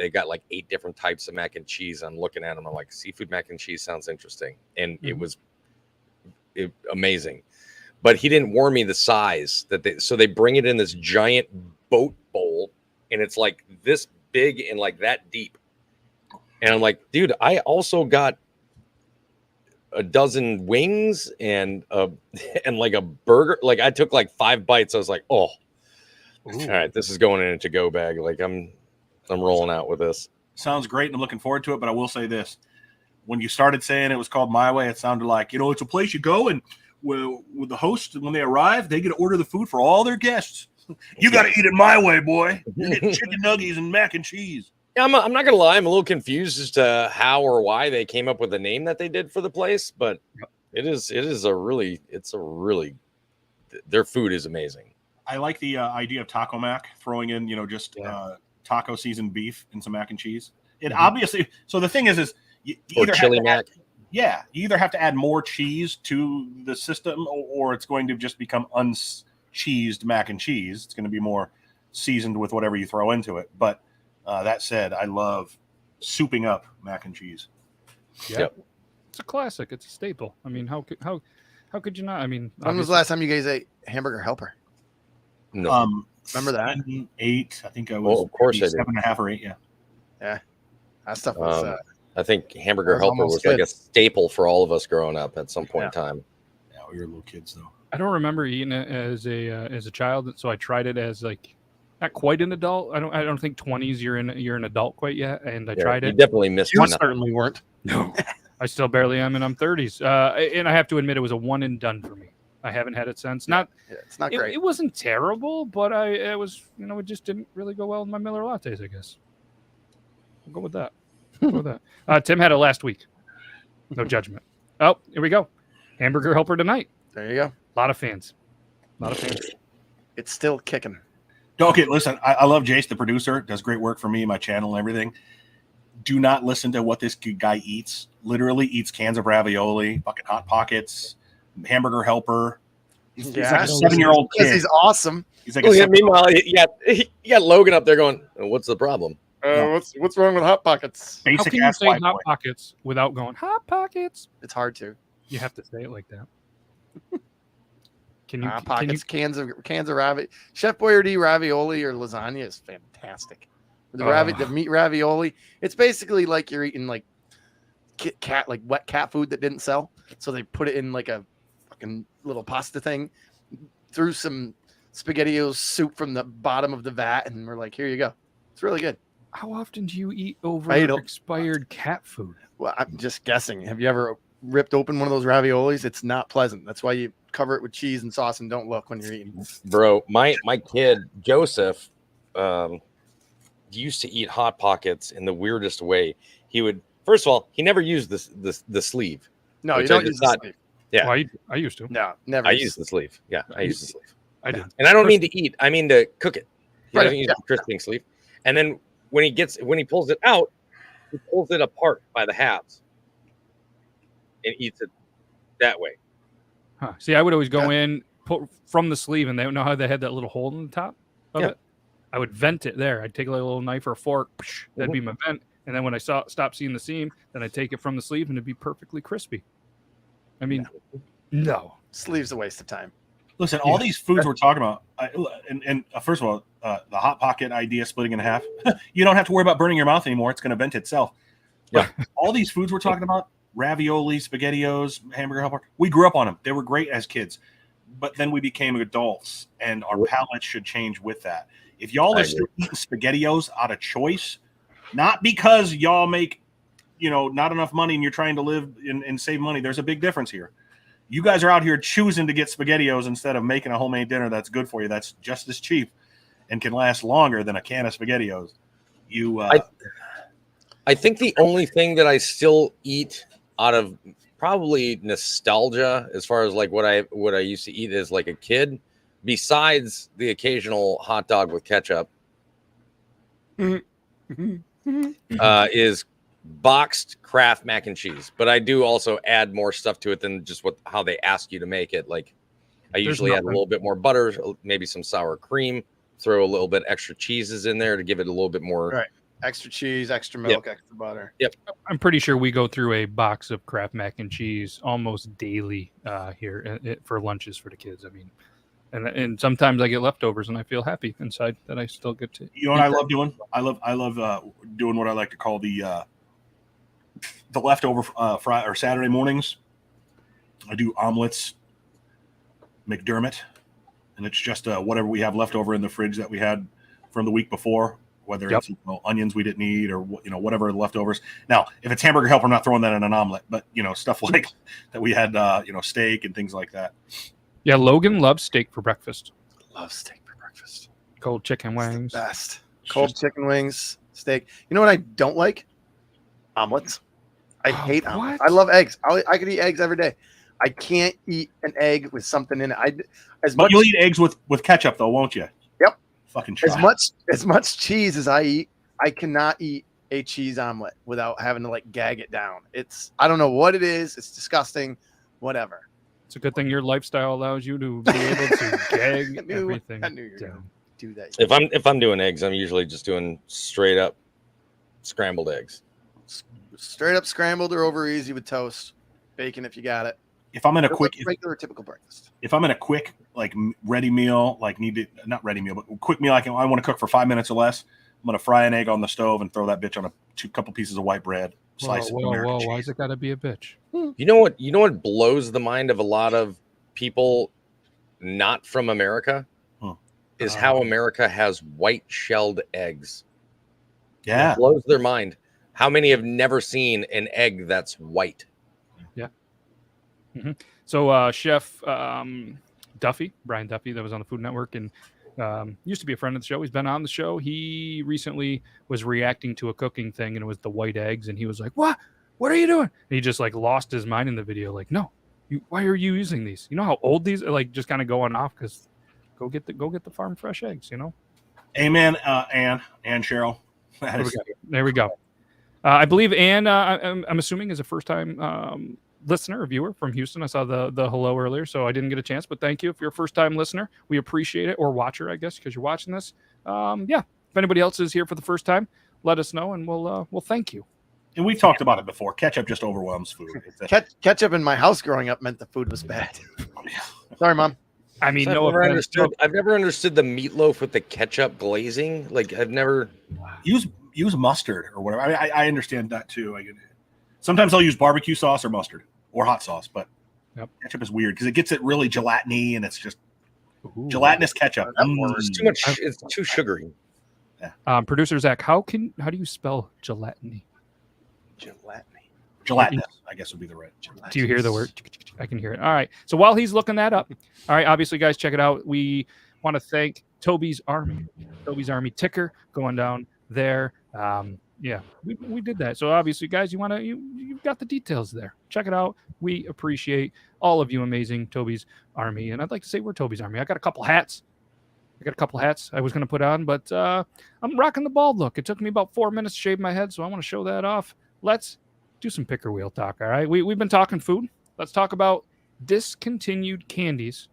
Speaker 1: got like 8 different types of mac and cheese. I'm looking at them. I'm like, seafood mac and cheese sounds interesting, and it was amazing. But he didn't warn me the size so they bring it in this giant boat bowl, and it's like this big and like that deep. And I'm like, dude, I also got a dozen wings and and like a burger. Like I took like 5 bites. I was like, oh, all right, this is going in a to-go bag. Like I'm rolling out with this.
Speaker 4: Sounds great, and I'm looking forward to it. But I will say this: when you started saying it was called My Way, it sounded like it's a place you go and with the host when they arrive, they get to order the food for all their guests. You got to eat it my way, boy. You're getting chicken nuggets and mac and cheese.
Speaker 1: Yeah, I'm not gonna lie. I'm a little confused as to how or why they came up with the name that they did for the place, but it's a really their food is amazing.
Speaker 4: I like the idea of taco mac, throwing in taco seasoned beef and some mac and cheese. It obviously. So the thing is you either
Speaker 1: chili mac.
Speaker 4: you either have to add more cheese to the system, or it's going to just become uncheesed mac and cheese. It's going to be more seasoned with whatever you throw into it, but. That said, I love souping up mac and cheese.
Speaker 2: Yep. It's a classic. It's a staple. I mean, how could you not? I mean,
Speaker 6: when was the last time you guys ate hamburger helper?
Speaker 1: No.
Speaker 6: Remember that?
Speaker 4: 8. I think I was.
Speaker 1: Well, of course,
Speaker 4: 7.5 or 8. Yeah.
Speaker 6: Yeah. That stuff was.
Speaker 1: I think hamburger helper was like a staple for all of us growing up at some point in time.
Speaker 4: Yeah, we were little kids though.
Speaker 2: I don't remember eating it as a child, so I tried it as like. Not quite an adult. I don't think 20s. You're an adult quite yet. And I tried it.
Speaker 1: You definitely missed.
Speaker 6: You certainly weren't.
Speaker 2: No, I still barely am, and I'm 30s. And I have to admit, it was a one and done for me. I haven't had it since.
Speaker 6: It's not great.
Speaker 2: It wasn't terrible, but it was. It just didn't really go well with my Miller lattes, I guess. I'll go with that. Tim had it last week. No judgment. Oh, here we go. Hamburger helper tonight.
Speaker 6: There you go.
Speaker 2: A lot of fans.
Speaker 6: It's still kicking.
Speaker 4: Okay, listen, I love Jace, the producer, does great work for me, my channel and everything. Do not listen to what this guy eats. Literally eats cans of ravioli, fucking Hot Pockets, hamburger helper. He's like a 7-year-old kid.
Speaker 6: He's awesome.
Speaker 4: He's like
Speaker 1: meanwhile, you got Logan up there going, what's the problem?
Speaker 6: What's wrong with Hot Pockets?
Speaker 2: How can you say Hot Pockets without going, Hot Pockets?
Speaker 6: It's hard to.
Speaker 2: You have to say it like that.
Speaker 6: Hot Pockets, cans of ravioli. Chef Boyardee ravioli or lasagna is fantastic. The meat ravioli, it's basically like you're eating like wet cat food that didn't sell. So they put it in like a fucking little pasta thing, threw some SpaghettiOs soup from the bottom of the vat, and we're like, here you go. It's really good.
Speaker 2: How often do you eat expired cat food?
Speaker 6: Well, I'm just guessing. Have you ever ripped open one of those raviolis? It's not pleasant. That's why you cover it with cheese and sauce and don't look when you're eating.
Speaker 1: Bro, my kid Joseph used to eat Hot Pockets in the weirdest way. He would, first of all, he never used the sleeve.
Speaker 6: No, you don't use the sleeve.
Speaker 1: Yeah,
Speaker 2: well, I used to.
Speaker 6: No, never.
Speaker 1: I use the sleeve. Yeah, I use the sleeve.
Speaker 2: I did,
Speaker 1: and I don't mean to eat. I mean to cook it. I don't use the crisping sleeve. And then when he pulls it out, he pulls it apart by the halves and eats it that way.
Speaker 2: Huh. See, I would always go in, put from the sleeve, and they know how they had that little hole in the top of it. I would vent it there. I'd take a little knife or a fork. That'd be my vent. And then when I stop seeing the seam, then I take it from the sleeve, and it'd be perfectly crispy. I mean, no.
Speaker 6: Sleeve's a waste of time.
Speaker 4: Listen, all these foods we're talking about, and first of all, the Hot Pocket idea splitting in half, you don't have to worry about burning your mouth anymore. It's going to vent itself. But all these foods we're talking about, ravioli, SpaghettiOs, hamburger helper, we grew up on them. They were great as kids. But then we became adults, and our palates should change with that. If y'all are still eating SpaghettiOs out of choice, not because y'all make, not enough money and you're trying to live and save money, there's a big difference here. You guys are out here choosing to get SpaghettiOs instead of making a homemade dinner that's good for you, that's just as cheap and can last longer than a can of SpaghettiOs.
Speaker 1: I think the only thing that I still eat out of probably nostalgia, as far as like what I used to eat as like a kid, besides the occasional hot dog with ketchup, is boxed Kraft mac and cheese. But I do also add more stuff to it than just how they ask you to make it. Like I usually add a little bit more butter, maybe some sour cream, throw a little bit extra cheeses in there to give it a little bit more.
Speaker 6: Right. Extra cheese, extra milk, extra butter.
Speaker 1: Yep.
Speaker 2: I'm pretty sure we go through a box of Kraft mac and cheese almost daily here for lunches for the kids. I mean, and sometimes I get leftovers and I feel happy inside that I still get to.
Speaker 4: You know what I love doing? I love doing what I like to call the leftover Friday or Saturday mornings. I do omelets, McDermott, and it's just whatever we have left over in the fridge that we had from the week before, whether it's onions we didn't need or whatever leftovers. Now, if it's hamburger helper, I'm not throwing that in an omelet, but stuff like that we had, steak and things like that.
Speaker 2: Yeah, Logan loves steak for breakfast.
Speaker 6: Love steak for breakfast.
Speaker 2: Cold chicken wings.
Speaker 6: Best. Cold chicken wings, steak. You know what I don't like? Omelets. I hate omelets. I love eggs. I could eat eggs every day. I can't eat an egg with something in it.
Speaker 4: But you'll eat eggs with ketchup though, won't you?
Speaker 6: Yep.
Speaker 4: Fucking try.
Speaker 6: As much cheese as I eat, I cannot eat a cheese omelet without having to gag it down. I don't know what it is. It's disgusting. Whatever.
Speaker 2: It's a good thing your lifestyle allows you to be able to gag everything.
Speaker 6: I knew you were going to do that.
Speaker 1: If I'm doing eggs, I'm usually just doing straight up scrambled eggs.
Speaker 6: Straight up scrambled or over easy with toast, bacon if you got it.
Speaker 4: If I'm in a
Speaker 6: regular typical breakfast.
Speaker 4: If I'm in a quick ready meal, not ready meal, but quick meal, I want to cook for 5 minutes or less. I'm gonna fry an egg on the stove and throw that bitch on a couple pieces of white bread. Slice
Speaker 2: whoa! Why's it gotta be a bitch?
Speaker 1: You know what blows the mind of a lot of people not from America is how America has white shelled eggs.
Speaker 4: Yeah,
Speaker 1: it blows their mind. How many have never seen an egg that's white?
Speaker 2: Yeah. Mm-hmm. So Chef Duffy, Brian Duffy, that was on the Food Network and used to be a friend of the show. He's been on the show. He recently was reacting to a cooking thing, and it was the white eggs, and he was like, "What? What are you doing?" And he just lost his mind in the video. No, why are you using these? You know how old these are? Just kind of going off because go get the farm fresh eggs.
Speaker 4: Amen. Ann Cheryl.
Speaker 2: There we go. I believe Ann, I'm assuming, is a first-time listener or viewer from Houston. I saw the hello earlier, so I didn't get a chance, but thank you. If you're a first-time listener, we appreciate it, or watcher, I guess, because you're watching this. If anybody else is here for the first time, let us know, and we'll thank you.
Speaker 4: And we've talked about it before. Ketchup just overwhelms food.
Speaker 6: Ketchup in my house growing up meant the food was bad. Sorry, Mom.
Speaker 2: I mean,
Speaker 1: I've never understood the meatloaf with the ketchup glazing. I've never
Speaker 4: use mustard or whatever. I understand that too. Sometimes I'll use barbecue sauce or mustard or hot sauce, but ketchup is weird because it gets it really gelatiny and it's just gelatinous ketchup.
Speaker 1: It's too much. It's too sugary.
Speaker 4: Yeah.
Speaker 2: Producer Zach, how do you spell gelatiny?
Speaker 4: Gelatinous, I guess would be the right.
Speaker 2: Do you hear the word? I can hear it. All right. So while he's looking that up, all right, obviously, guys, check it out. We want to thank Toby's Army ticker going down there. We did that. So obviously, guys, you've got the details there. Check it out. We appreciate all of you amazing Toby's Army. And I'd like to say we're Toby's Army. I got a couple hats I was going to put on, but I'm rocking the bald look. It took me about 4 minutes to shave my head, so I want to show that off. Let's do some picker wheel talk, all right? We've been talking food. Let's talk about discontinued candies,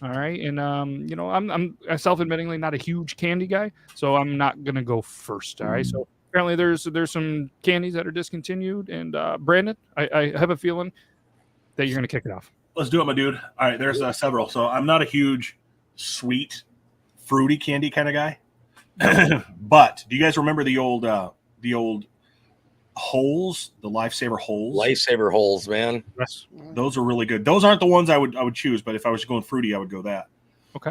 Speaker 2: all right? And, I'm self-admittingly not a huge candy guy, so I'm not going to go first, all right? So apparently there's some candies that are discontinued, and Brandon, I have a feeling that you're going to kick it off.
Speaker 4: Let's do it, my dude. All right, there's several. So I'm not a huge sweet, fruity candy kind of guy. But do you guys remember the old holes, the Lifesaver holes?
Speaker 1: Lifesaver holes, man.
Speaker 2: Yes.
Speaker 4: Those are really good. Those aren't the ones I would choose, but if I was going fruity, I would go that.
Speaker 2: Okay.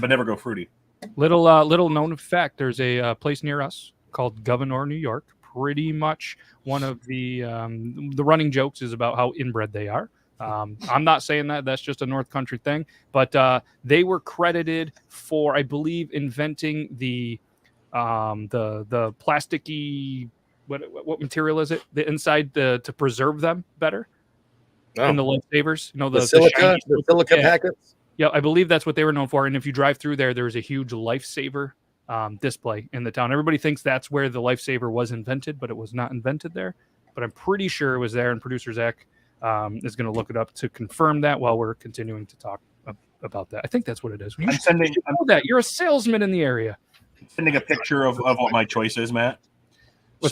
Speaker 4: But never go fruity.
Speaker 2: Little known fact, there's a place near us called Governor, New York. Pretty much one of the running jokes is about how inbred they are. I'm not saying that's just a North Country thing, but they were credited for, I believe, inventing the plasticky, what material is it? The inside to preserve them better. In the lifesavers, the
Speaker 1: silica packets.
Speaker 2: Yeah, I believe that's what they were known for. And if you drive through there's a huge Lifesaver display in the town. Everybody thinks that's where the Lifesaver was invented, but it was not invented there. But I'm pretty sure it was there. And producer Zach is going to look it up to confirm that while we're continuing to talk about that. I think that's what it is. You know that. You're a salesman in the area.
Speaker 4: I'm sending a picture of what my choice is, Matt.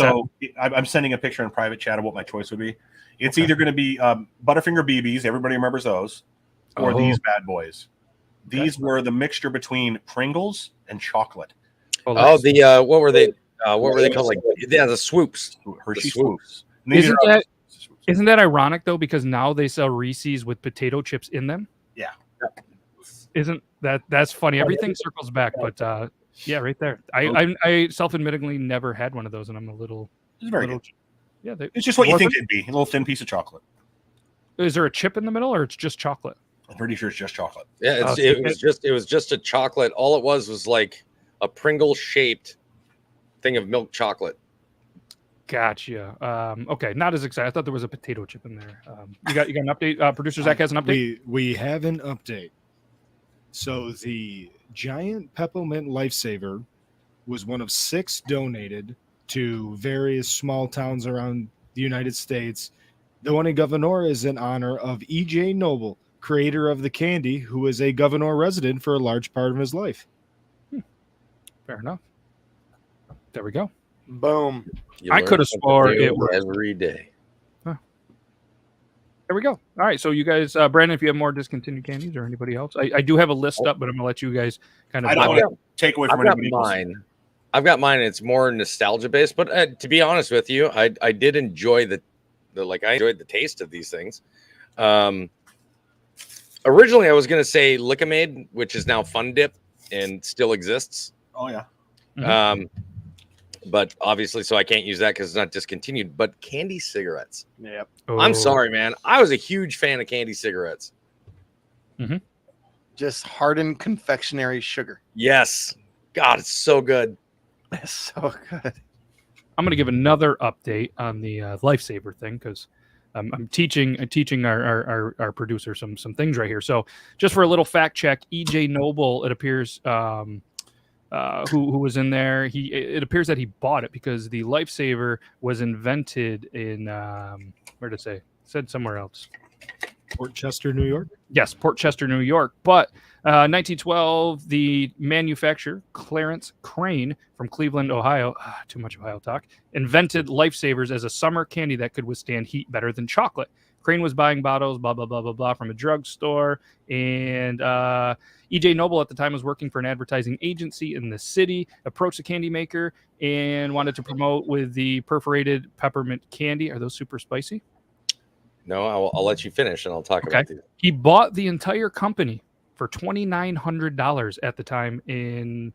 Speaker 4: I'm sending a picture in private chat of what my choice would be. It's either going to be Butterfinger BBs. Everybody remembers those. Or these bad boys. These were the mixture between Pringles and chocolate.
Speaker 1: What were they? What were they called? The swoops.
Speaker 4: Hershey swoops.
Speaker 2: Isn't that ironic though? Because now they sell Reese's with potato chips in them.
Speaker 4: Yeah.
Speaker 2: Isn't that's funny? Everything circles back, but yeah, right there. I self-admittingly never had one of those, and I'm a little.
Speaker 4: It's very
Speaker 2: little,
Speaker 4: good.
Speaker 2: Yeah,
Speaker 4: It's just what you think it'd be. A little thin piece of chocolate.
Speaker 2: Is there a chip in the middle, or it's just chocolate?
Speaker 4: I'm pretty sure it's just chocolate.
Speaker 1: Yeah, it was just a chocolate. All it was like a Pringle shaped thing of milk chocolate.
Speaker 2: Gotcha. Okay, not as excited. I thought there was a potato chip in there. You got an update? Producer Zach has an update.
Speaker 5: We have an update. So the giant peppermint lifesaver was one of 6 donated to various small towns around the United States. The one in Governor is in honor of E.J. Noble, creator of the candy, who is a Governor resident for a large part of his life.
Speaker 2: Fair enough. There we go.
Speaker 6: Boom.
Speaker 2: I could have swore it was
Speaker 1: every day.
Speaker 2: There we go. All right. So you guys, Brandon, if you have more discontinued candies or anybody else, I do have a list up, but I'm gonna let you guys kind of.
Speaker 4: I don't want to take away from anybody else.
Speaker 1: I've got mine. It's more nostalgia based, but to be honest with you, I did enjoy the I enjoyed the taste of these things. Originally, I was gonna say Lickamade, which is now Fun Dip and still exists.
Speaker 4: Oh yeah.
Speaker 2: Mhm.
Speaker 1: But obviously, so I can't use that because it's not discontinued. But candy cigarettes.
Speaker 6: Yep.
Speaker 1: I'm sorry, man. I was a huge fan of candy cigarettes.
Speaker 6: Just hardened confectionery sugar.
Speaker 2: Yes.
Speaker 1: God, it's so good.
Speaker 6: It's so good.
Speaker 2: I'm going to give another update on the lifesaver thing because I'm teaching our producer some things right here. So just for a little fact check, E.J. Noble, it appears, who was in there, it appears that he bought it because the lifesaver was invented in where did it say? It said somewhere else.
Speaker 5: Port Chester, New York.
Speaker 2: Yes, Port Chester, New York. But 1912, the manufacturer, Clarence Crane from Cleveland, Ohio, too much Ohio talk, invented lifesavers as a summer candy that could withstand heat better than chocolate. Crane was buying bottles, blah, blah, blah, blah, blah, from a drugstore. And E.J. Noble at the time was working for an advertising agency in the city, approached the candy maker and wanted to promote with the perforated peppermint candy. Are those super spicy?
Speaker 1: No, I'll let you finish and I'll talk about these.
Speaker 2: He bought the entire company for $2,900 at the time in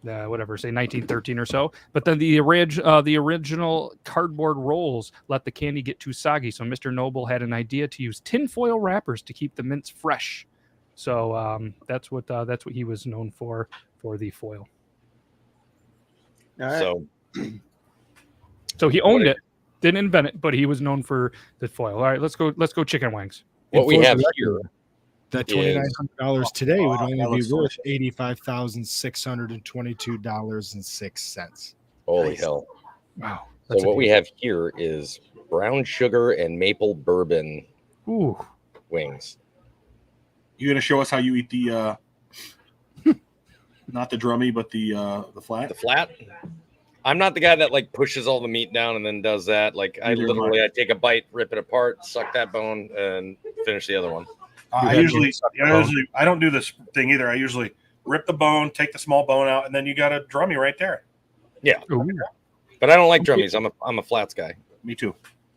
Speaker 2: whatever, say 1913 or so. But then the original cardboard rolls let the candy get too soggy. So Mr. Noble had an idea to use tinfoil wrappers to keep the mints fresh. So that's what he was known for the foil.
Speaker 6: All right.
Speaker 2: So he owned it. Didn't invent it, but he was known for the foil. All right, let's go chicken wings.
Speaker 1: What we have here,
Speaker 5: that $2,900 today would only be worth $85,622.06.
Speaker 1: Holy hell!
Speaker 2: Wow.
Speaker 1: So what we have here is brown sugar and maple bourbon wings.
Speaker 4: You gonna show us how you eat the not the drummy, but the flat?
Speaker 1: The flat. I'm not the guy that like pushes all the meat down and then does that. Like I take a bite, rip it apart, suck that bone, and finish the other one.
Speaker 4: I don't do this thing either. I usually rip the bone, take the small bone out, and then you got a drummy right there.
Speaker 1: Yeah, but I don't like drummies. I'm a flats guy.
Speaker 4: Me too.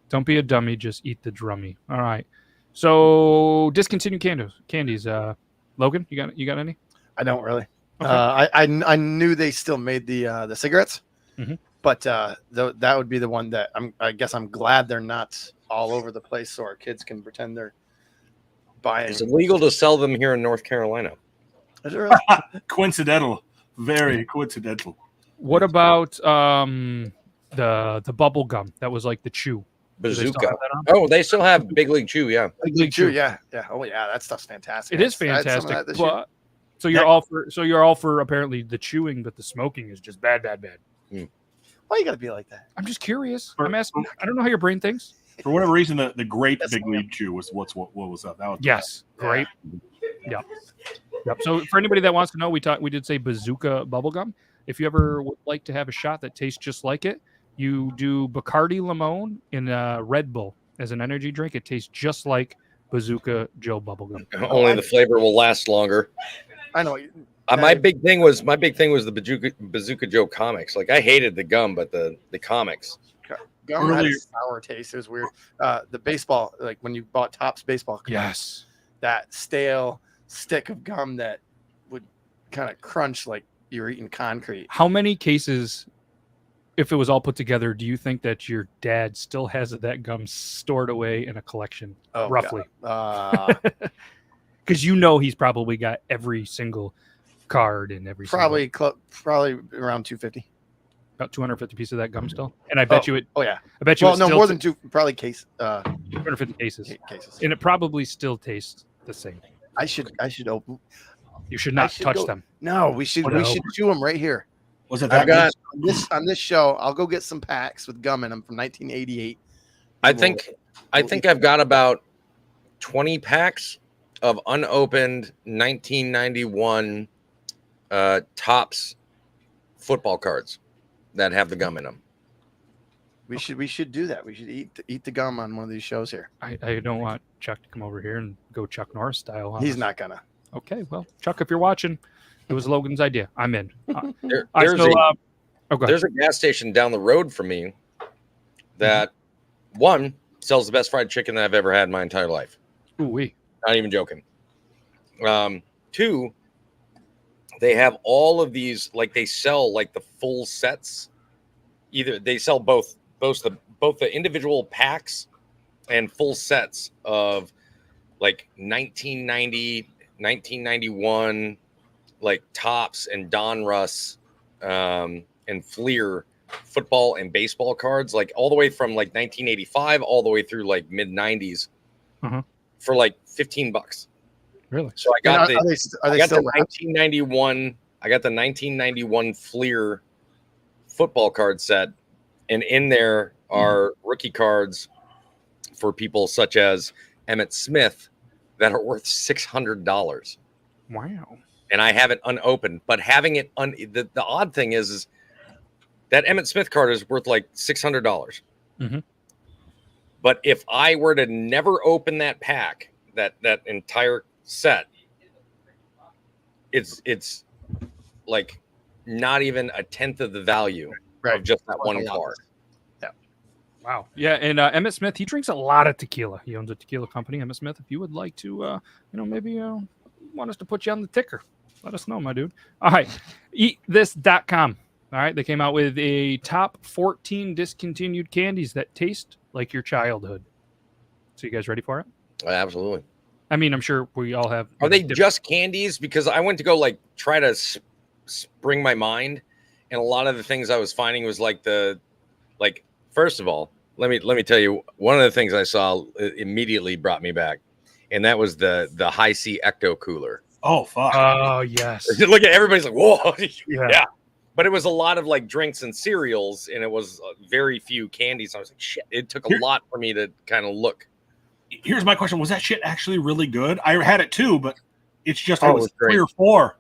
Speaker 2: Don't be a dummy. Just eat the drummy. All right. So discontinued candies. Logan, you got any?
Speaker 6: I don't really.
Speaker 2: Okay.
Speaker 6: I knew they still made the cigarettes.
Speaker 2: Mm-hmm.
Speaker 6: But that would be the one that I guess I'm glad they're not all over the place, so our kids can pretend they're buying.
Speaker 1: It's illegal to sell them here in North Carolina.
Speaker 6: Is it really?
Speaker 4: Coincidental, very coincidental.
Speaker 2: What about the bubble gum that was like the chew?
Speaker 1: Bazooka. They still have Big League Chew. Yeah,
Speaker 6: Big League Chew. Yeah. Oh yeah, that stuff's fantastic.
Speaker 2: It is fantastic. But so you're all for apparently the chewing, but the smoking is just bad.
Speaker 6: Why you gotta be like that?
Speaker 2: I'm just curious. I'm asking. I don't know how your brain thinks.
Speaker 4: For whatever reason, the grape Big League Chew was what was up. That was
Speaker 2: grape. Yep. So for anybody that wants to know, we did say Bazooka bubblegum. If you ever would like to have a shot that tastes just like it, you do Bacardi Limon in a Red Bull as an energy drink. It tastes just like Bazooka Joe bubblegum.
Speaker 1: Only the flavor will last longer.
Speaker 6: I know.
Speaker 1: My big thing was the Bazooka Joe comics. Like I hated the gum, but the comics.
Speaker 6: Gum had a
Speaker 4: earlier.
Speaker 6: sour taste. It was weird. The baseball, like when you bought Topps baseball cards,
Speaker 2: Yes.
Speaker 6: that stale stick of gum that would kind of crunch like you were eating concrete.
Speaker 2: How many cases, if it was all put together, do you think that your dad still has that gum stored away in a collection,
Speaker 6: Oh,
Speaker 2: roughly?
Speaker 6: God.
Speaker 2: Because you know he's probably got every single card and every
Speaker 6: Probably around 250.
Speaker 2: about 250 pieces of that gum still. And I bet you it.
Speaker 6: Oh yeah.
Speaker 2: I bet you.
Speaker 6: Well,
Speaker 2: it
Speaker 6: no,
Speaker 2: still
Speaker 6: more than two. Probably
Speaker 2: 250 cases,
Speaker 6: cases.
Speaker 2: and it probably still tastes the same.
Speaker 6: I should open.
Speaker 2: You should not
Speaker 6: should
Speaker 2: touch
Speaker 6: go-
Speaker 2: them.
Speaker 6: No, we should chew them right here.
Speaker 4: Was it
Speaker 1: I've
Speaker 4: that
Speaker 1: got.
Speaker 6: On this show. I'll go get some packs with gum in them from 1988.
Speaker 1: I think I've got about 20 packs of unopened 1991 Topps football cards that have the gum in them.
Speaker 6: We should do that. We should eat the gum on one of these shows here.
Speaker 2: I don't want Chuck to come over here and go Chuck Norris style. On
Speaker 6: He's
Speaker 2: us.
Speaker 6: not gonna.
Speaker 2: Okay, well, Chuck, if you're watching, it was Logan's idea. I'm in.
Speaker 1: There's
Speaker 2: go ahead.
Speaker 1: a gas station down the road from me that one sells the best fried chicken that I've ever had in my entire life.
Speaker 2: Ooh-wee.
Speaker 1: Not even joking. Two, they have all of these, like they sell like the full sets. Either they sell both the individual packs and full sets of like 1990, 1991, like Topps and Donruss and Fleer football and baseball cards, like all the way from like 1985 all the way through like mid 90s for like $15.
Speaker 2: Really?
Speaker 1: So I got
Speaker 6: Are they
Speaker 1: I got
Speaker 6: still
Speaker 1: the 1991. I got the 1991 Fleer football card set, and in there are rookie cards for people such as Emmitt Smith that are worth $600.
Speaker 2: Wow.
Speaker 1: And I have it unopened. But having it the odd thing is that Emmitt Smith card is worth like $600. But if I were to never open that pack, that entire set, it's like not even a tenth of the value of just that one card.
Speaker 6: Yeah.
Speaker 2: Wow. Yeah, and Emmitt Smith, he drinks a lot of tequila. He owns a tequila company. Emmitt Smith, if you would like to, maybe want us to put you on the ticker, let us know, my dude. All right, eatthis.com. All right, they came out with a top 14 discontinued candies that taste like your childhood. So you guys ready for it?
Speaker 1: Absolutely.
Speaker 2: I mean, I'm sure we all have.
Speaker 1: Are they just candies? Because I went to go like try to spring my mind, and a lot of the things I was finding was like first of all, let me tell you, one of the things I saw immediately brought me back, and that was the High C Ecto Cooler.
Speaker 4: Oh fuck!
Speaker 2: Oh yes.
Speaker 1: Look at everybody's like, whoa,
Speaker 2: Yeah.
Speaker 1: But it was a lot of like drinks and cereals, and it was very few candies. I was like, shit. It took a lot for me to kind of look.
Speaker 4: Here's my question: was that shit actually really good? I had it too, but it's just
Speaker 1: Oh,
Speaker 4: it
Speaker 1: it
Speaker 4: was
Speaker 1: was great.
Speaker 4: 3 or 4.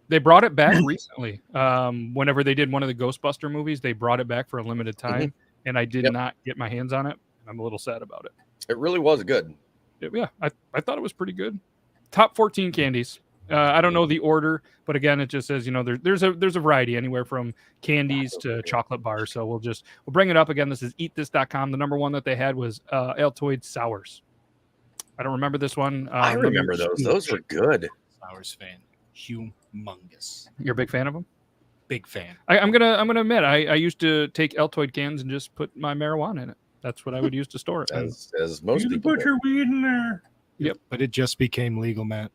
Speaker 2: They brought it back recently. Whenever they did one of the Ghostbuster movies, they brought it back for a limited time, and I did not get my hands on it. I'm a little sad about it.
Speaker 1: It really was good.
Speaker 2: Yeah, I thought it was pretty good. Top 14 candies. I don't know the order, but again, it just says there's a variety anywhere from candies to chocolate bars. So we'll bring it up again. This is eatthis.com. The number one that they had was Altoid Sours. I don't remember this one.
Speaker 1: I remember those. Those were good.
Speaker 5: Flowers fan, humongous,
Speaker 2: You're a big fan of them?
Speaker 5: big fan.
Speaker 2: I'm gonna admit I used to take Altoid cans and just put my marijuana in it. That's what I would use to store it.
Speaker 1: As most
Speaker 4: You
Speaker 1: people
Speaker 4: put
Speaker 1: do.
Speaker 4: your weed in there.
Speaker 5: But it just became legal, Matt.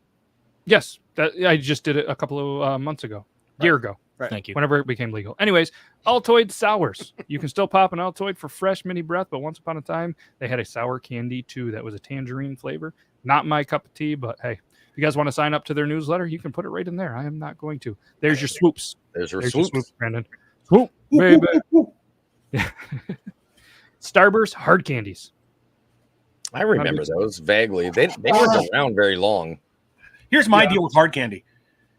Speaker 2: Yes, I just did it a couple of months ago, year ago.
Speaker 6: Right.
Speaker 5: Thank you.
Speaker 2: Whenever it became legal. Anyways, Altoid Sours. You can still pop an Altoid for fresh mini breath, but once upon a time, they had a sour candy too that was a tangerine flavor. Not my cup of tea, but hey, if you guys want to sign up to their newsletter, you can put it right in there. I am not going to. There's your swoops.
Speaker 1: There's her
Speaker 2: There's your
Speaker 1: swoops.
Speaker 2: swoops, Brandon. Swoop, baby. Starburst hard candies.
Speaker 1: I remember those vaguely. They weren't around very long.
Speaker 4: Here's my deal with hard candy.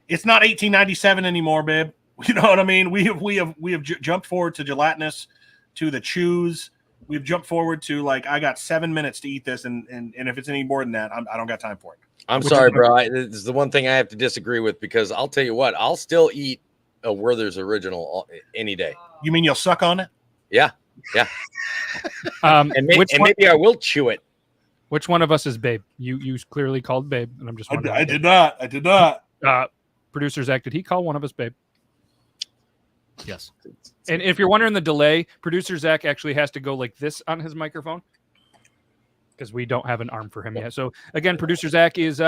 Speaker 4: It's not 1897 anymore, babe. You know what I mean? We have jumped forward to gelatinous, to the chews. We've jumped forward to like I got 7 minutes to eat this, and if it's any more than that, I don't got time for it.
Speaker 1: I'm sorry, bro. This is the one thing I have to disagree with because I'll tell you what, I'll still eat a Werther's Original any day.
Speaker 4: You mean you'll suck on it?
Speaker 1: Yeah.
Speaker 2: Um,
Speaker 1: And,
Speaker 2: which one,
Speaker 1: maybe I will chew it.
Speaker 2: which one of us is Babe? You clearly called Babe, and I'm just wondering.
Speaker 4: I did not. I did not.
Speaker 2: Producer Zach, did he call one of us Babe?
Speaker 5: Yes.
Speaker 2: And if you're wondering the delay, producer Zach actually has to go like this on his microphone because we don't have an arm for him yet. So again, producer Zach is,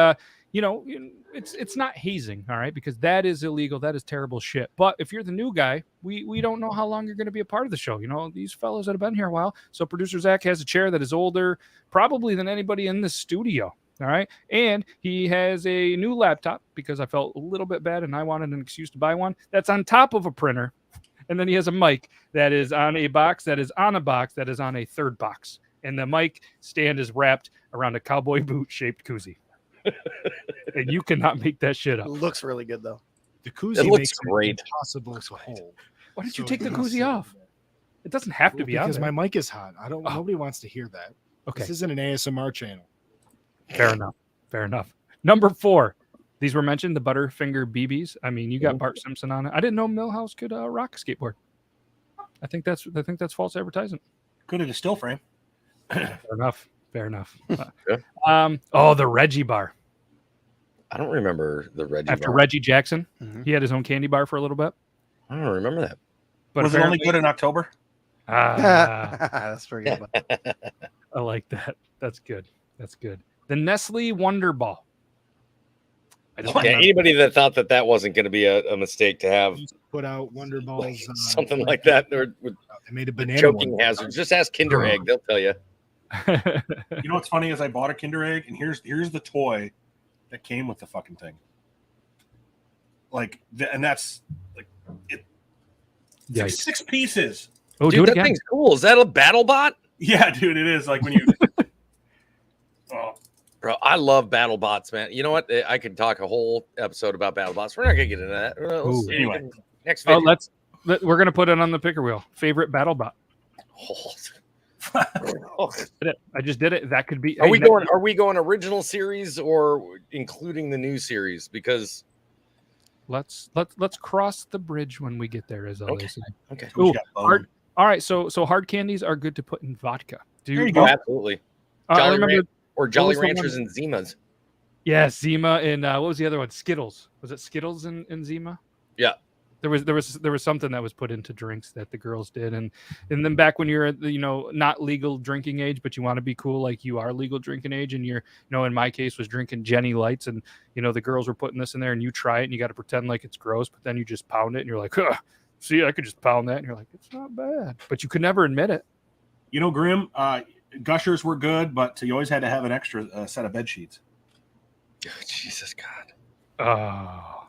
Speaker 2: it's not hazing, all right, because that is illegal. That is terrible shit. But if you're the new guy, we don't know how long you're going to be a part of the show. You know, these fellows that have been here a while. So producer Zach has a chair that is older, probably than anybody in the studio. All right. And he has a new laptop because I felt a little bit bad and I wanted an excuse to buy one that's on top of a printer. And then he has a mic that is on a box that is on a box that is on a third box. And the mic stand is wrapped around a cowboy boot shaped koozie. And you cannot make that shit
Speaker 6: It
Speaker 2: up.
Speaker 6: looks really good though.
Speaker 5: The koozie
Speaker 1: It looks
Speaker 5: makes
Speaker 1: great.
Speaker 5: it impossible to hold.
Speaker 2: Why did you
Speaker 5: So
Speaker 2: take the
Speaker 5: it has
Speaker 2: koozie
Speaker 5: to-
Speaker 2: off? It doesn't have to be on
Speaker 5: because
Speaker 2: there.
Speaker 5: my mic is hot. I don't.
Speaker 2: Oh.
Speaker 5: Nobody wants to hear that.
Speaker 2: Okay.
Speaker 5: This isn't an ASMR channel.
Speaker 2: Fair enough. Fair enough. Number 4. These were mentioned, the Butterfinger BBs. I mean, you got Bart Simpson on it. I didn't know Millhouse could rock a skateboard. I think that's false advertising.
Speaker 4: Good at a still frame.
Speaker 2: Fair enough. Fair enough.
Speaker 1: Yeah.
Speaker 2: The Reggie bar.
Speaker 1: I don't remember the Reggie
Speaker 2: After
Speaker 1: bar.
Speaker 2: Reggie Jackson,
Speaker 6: Mhm.
Speaker 2: he had his own candy bar for a little bit.
Speaker 1: I don't remember that.
Speaker 2: But
Speaker 4: Was it only
Speaker 2: apparently-
Speaker 4: good in October?
Speaker 6: That's pretty good.
Speaker 2: I like that. That's good. That's good. The Nestle Wonder Ball. I don't
Speaker 1: Yeah,
Speaker 2: remember.
Speaker 1: anybody that thought that wasn't going to be a mistake to have
Speaker 5: Put out Wonder Balls.
Speaker 1: something like that, or with
Speaker 5: I made a banana
Speaker 1: choking
Speaker 5: one.
Speaker 1: hazards, just ask Kinder Egg; they'll tell you.
Speaker 4: You know what's funny is I bought a Kinder Egg, and here's the toy that came with the fucking thing. And that's like it's like
Speaker 2: Yikes.
Speaker 4: 6 pieces.
Speaker 2: Oh, do
Speaker 1: Dude,
Speaker 2: it
Speaker 1: that
Speaker 2: again.
Speaker 1: thing's cool. Is that a battle bot?
Speaker 4: Yeah, dude, it is like when you. Oh,
Speaker 1: Bro, I love battle bots, man. You know what? I could talk a whole episode about battle bots. We're not gonna get into that.
Speaker 2: Ooh.
Speaker 4: Anyway.
Speaker 1: Next
Speaker 2: Oh,
Speaker 1: video.
Speaker 2: we're gonna put it on the picker wheel. Favorite battle bot.
Speaker 1: Oh.
Speaker 2: Did it. I just did it. That could be.
Speaker 1: Are
Speaker 2: hey,
Speaker 1: we
Speaker 2: next-
Speaker 1: going? Are we going original series or including the new series? Because
Speaker 2: Let's cross the bridge when we get there. As all they
Speaker 1: Okay.
Speaker 2: say.
Speaker 1: okay,
Speaker 2: Ooh,
Speaker 4: got bone.
Speaker 2: hard. All right, so hard candies are good to put in vodka. Do
Speaker 4: There you
Speaker 1: oh,
Speaker 4: go.
Speaker 1: absolutely.
Speaker 2: I
Speaker 1: Jolly
Speaker 2: remember.
Speaker 1: Ran- or Jolly
Speaker 2: was the
Speaker 1: Ranchers and Zimas.
Speaker 2: Yeah, Zima and what was the other one? Skittles. Was it Skittles and Zima?
Speaker 1: Yeah.
Speaker 2: There was something that was put into drinks that the girls did, and then back when you're at the, not legal drinking age, but you want to be cool like you are legal drinking age, and you're in my case was drinking Jenny Lights, and the girls were putting this in there, and you try it, and you got to pretend like it's gross, but then you just pound it, and you're like, huh, see, I could just pound that, and you're like, it's not bad, but you could never admit it.
Speaker 4: You know, Grim, Gushers were good, but you always had to have an extra set of bed sheets.
Speaker 1: Oh, Jesus God.
Speaker 2: Oh.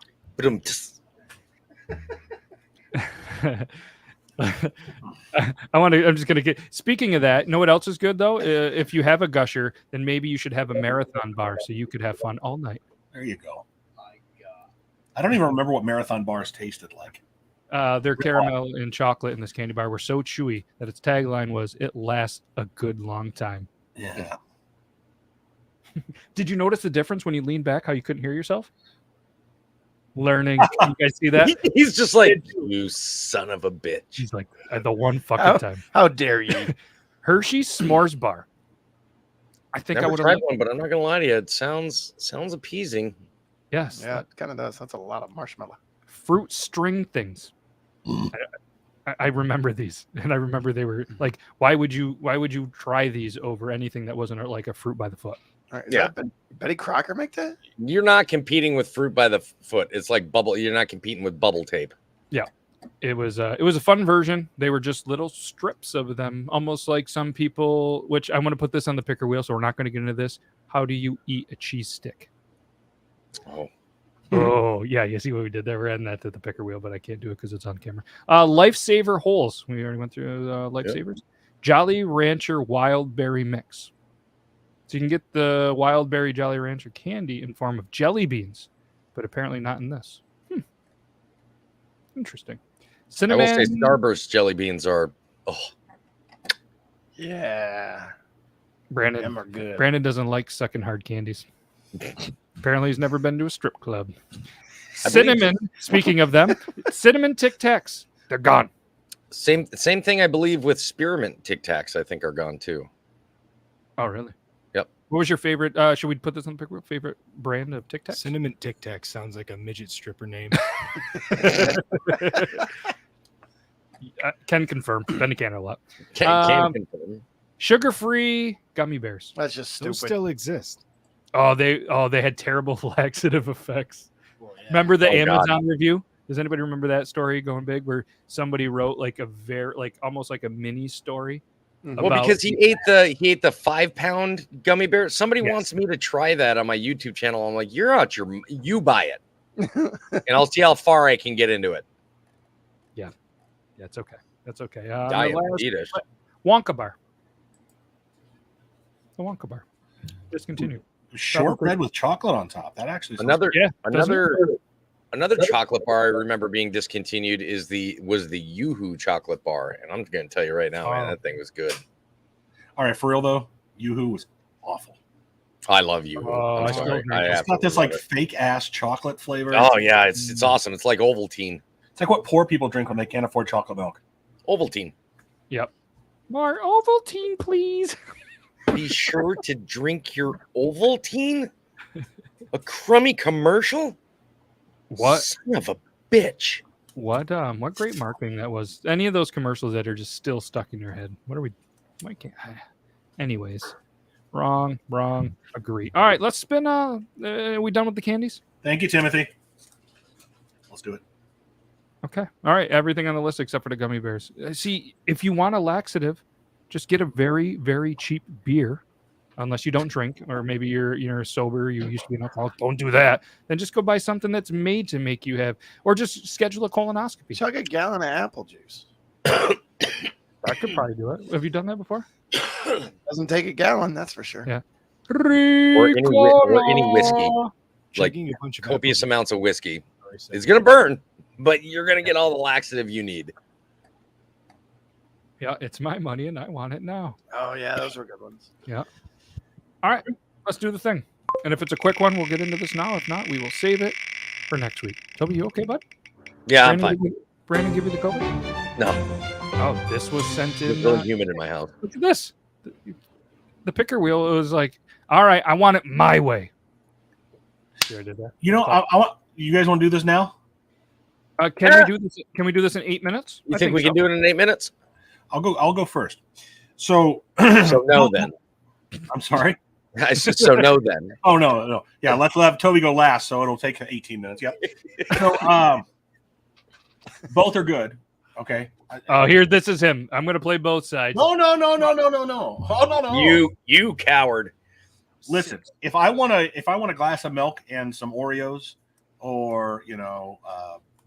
Speaker 2: I'm just gonna get. Speaking of that, know what else is good though? If you have a gusher, then maybe you should have a marathon bar so you could have fun all night.
Speaker 4: There you go. I don't even remember what marathon bars tasted like.
Speaker 2: Their caramel and chocolate in this candy bar were so chewy that its tagline was "It lasts a good long time."
Speaker 4: Yeah.
Speaker 2: Did you notice the difference when you leaned back? How you couldn't hear yourself? Learning. You guys see that?
Speaker 1: He's just like, you son of a bitch.
Speaker 2: She's like the one fucking
Speaker 6: Oh.
Speaker 2: time.
Speaker 6: How dare you?
Speaker 2: Hershey S'mores bar. I think I
Speaker 1: Never
Speaker 2: would
Speaker 1: tried
Speaker 2: have.
Speaker 1: one, but I'm not gonna lie to you. It sounds appeasing.
Speaker 2: Yes.
Speaker 6: Yeah, it kind of does. That's a lot of marshmallow.
Speaker 2: Fruit string things. I remember these, and I remember they were like, why would you try these over anything that wasn't like a fruit by the foot?
Speaker 6: All right,
Speaker 1: Yeah.
Speaker 6: Betty Crocker make that?
Speaker 1: You're not competing with fruit by the foot. It's like bubble. You're not competing with bubble tape.
Speaker 2: It was a fun version. They were just little strips of them, almost like some people. Which I'm going to put this on the picker wheel, so we're not going to get into this. How do you eat a cheese stick?
Speaker 1: Oh,
Speaker 2: Oh yeah, you see what we did there. We're adding that to the picker wheel, but I can't do it because it's on camera. Lifesaver holes. We already went through lifesavers. Jolly Rancher Wild Berry Mix. So you can get the Wild Berry Jolly Rancher candy in form of jelly beans, but apparently not in this. Interesting.
Speaker 1: I
Speaker 2: Cinnamon.
Speaker 1: will say Starburst jelly beans are. Oh,
Speaker 6: Yeah.
Speaker 2: Brandon.
Speaker 6: Them are good.
Speaker 2: Brandon doesn't like sucking hard candies. Apparently, he's never been to a strip club.
Speaker 1: I believe
Speaker 2: Cinnamon. Speaking of them, cinnamon Tic Tacs. They're gone.
Speaker 1: Same thing, I believe, with spearmint Tic Tacs. I think are gone too.
Speaker 2: Oh, really?
Speaker 1: Yep.
Speaker 2: What was your favorite? Should we put this on the pick? Favorite brand of Tic Tacs?
Speaker 5: Cinnamon Tic Tac sounds like a midget stripper name.
Speaker 2: Can confirm. Benny can a lot.
Speaker 1: Can confirm.
Speaker 2: Sugar-free gummy bears.
Speaker 6: That's just stupid.
Speaker 5: Those still exist.
Speaker 2: Oh, they had terrible laxative effects. Remember the Amazon review? Does anybody remember that story going big where somebody wrote like almost like a mini story?
Speaker 1: Well, because he ate the 5-pound gummy bear. Somebody wants me to try that on my YouTube channel. I'm like, you buy it, and I'll see how far I can get into it.
Speaker 2: Yeah, it's okay. That's okay.
Speaker 1: Diabetes.
Speaker 2: Wonka bar. The Wonka bar. Discontinued.
Speaker 4: Shortbread with chocolate on top. That actually sounds
Speaker 1: another chocolate bar I remember being discontinued was the Yoo-Hoo chocolate bar, and I'm going to tell you right now, man, that thing was good.
Speaker 4: All right, for real though, Yoo-Hoo was awful.
Speaker 1: I love Yoo-Hoo. I'm sorry.
Speaker 4: It's got this like fake ass chocolate flavor.
Speaker 1: Oh yeah, it's awesome. It's like Ovaltine.
Speaker 4: It's like what poor people drink when they can't afford chocolate milk.
Speaker 1: Ovaltine.
Speaker 2: Yep. More Ovaltine, please.
Speaker 1: Be sure to drink your Ovaltine. A crummy commercial.
Speaker 2: What?
Speaker 1: Son of a bitch.
Speaker 2: What great marketing that was. Any of those commercials that are just still stuck in your head. Why can't anyways. Wrong. Agree. All right, let's spin. Are we done with the candies?
Speaker 4: Thank you, Timothy. Let's do it.
Speaker 2: Okay. All right. Everything on the list except for the gummy bears. See, if you want a laxative, just get a very, very cheap beer. Unless you don't drink, or maybe you're sober, you used to be an alcoholic. Don't do that. Then just go buy something that's made to make you have, or just schedule a colonoscopy.
Speaker 6: Chug a gallon of apple juice.
Speaker 2: I could probably do it. Have you done that before?
Speaker 6: Doesn't take a gallon, that's for sure.
Speaker 2: Yeah.
Speaker 1: Or any whiskey. Like
Speaker 5: Chugging a bunch of
Speaker 1: copious
Speaker 5: apple
Speaker 1: amounts of whiskey.
Speaker 5: juice.
Speaker 1: It's gonna burn, but you're gonna get all the laxative you need.
Speaker 2: Yeah, it's my money and I want it now.
Speaker 6: Oh yeah, those were good ones.
Speaker 2: Yeah. All right, let's do the thing. And if it's a quick one, we'll get into this now. If not, we will save it for next week. Toby, you okay, bud?
Speaker 1: Yeah,
Speaker 2: Brandon,
Speaker 1: I'm fine.
Speaker 2: Brandon, give you the COVID?
Speaker 1: No,
Speaker 2: Oh, this was sent in.
Speaker 1: there's no human in my house.
Speaker 2: Look at this. The picker wheel. It was like, all right, I want it my way. Sure did that.
Speaker 4: You know, I want you guys want to do this now?
Speaker 2: Can we do this? Can we do this in 8 minutes?
Speaker 1: You think we can do it in 8 minutes?
Speaker 4: I'll go first. So
Speaker 1: So no, then.
Speaker 4: I'm sorry.
Speaker 1: I said so. No, then.
Speaker 4: Oh no. Yeah, let's have Toby go last, so it'll take 18 minutes. Yep. So both are good. Okay.
Speaker 2: Oh, here, this is him. I'm gonna play both sides.
Speaker 4: No. Oh no.
Speaker 1: You coward.
Speaker 4: Listen, if I want a glass of milk and some Oreos, or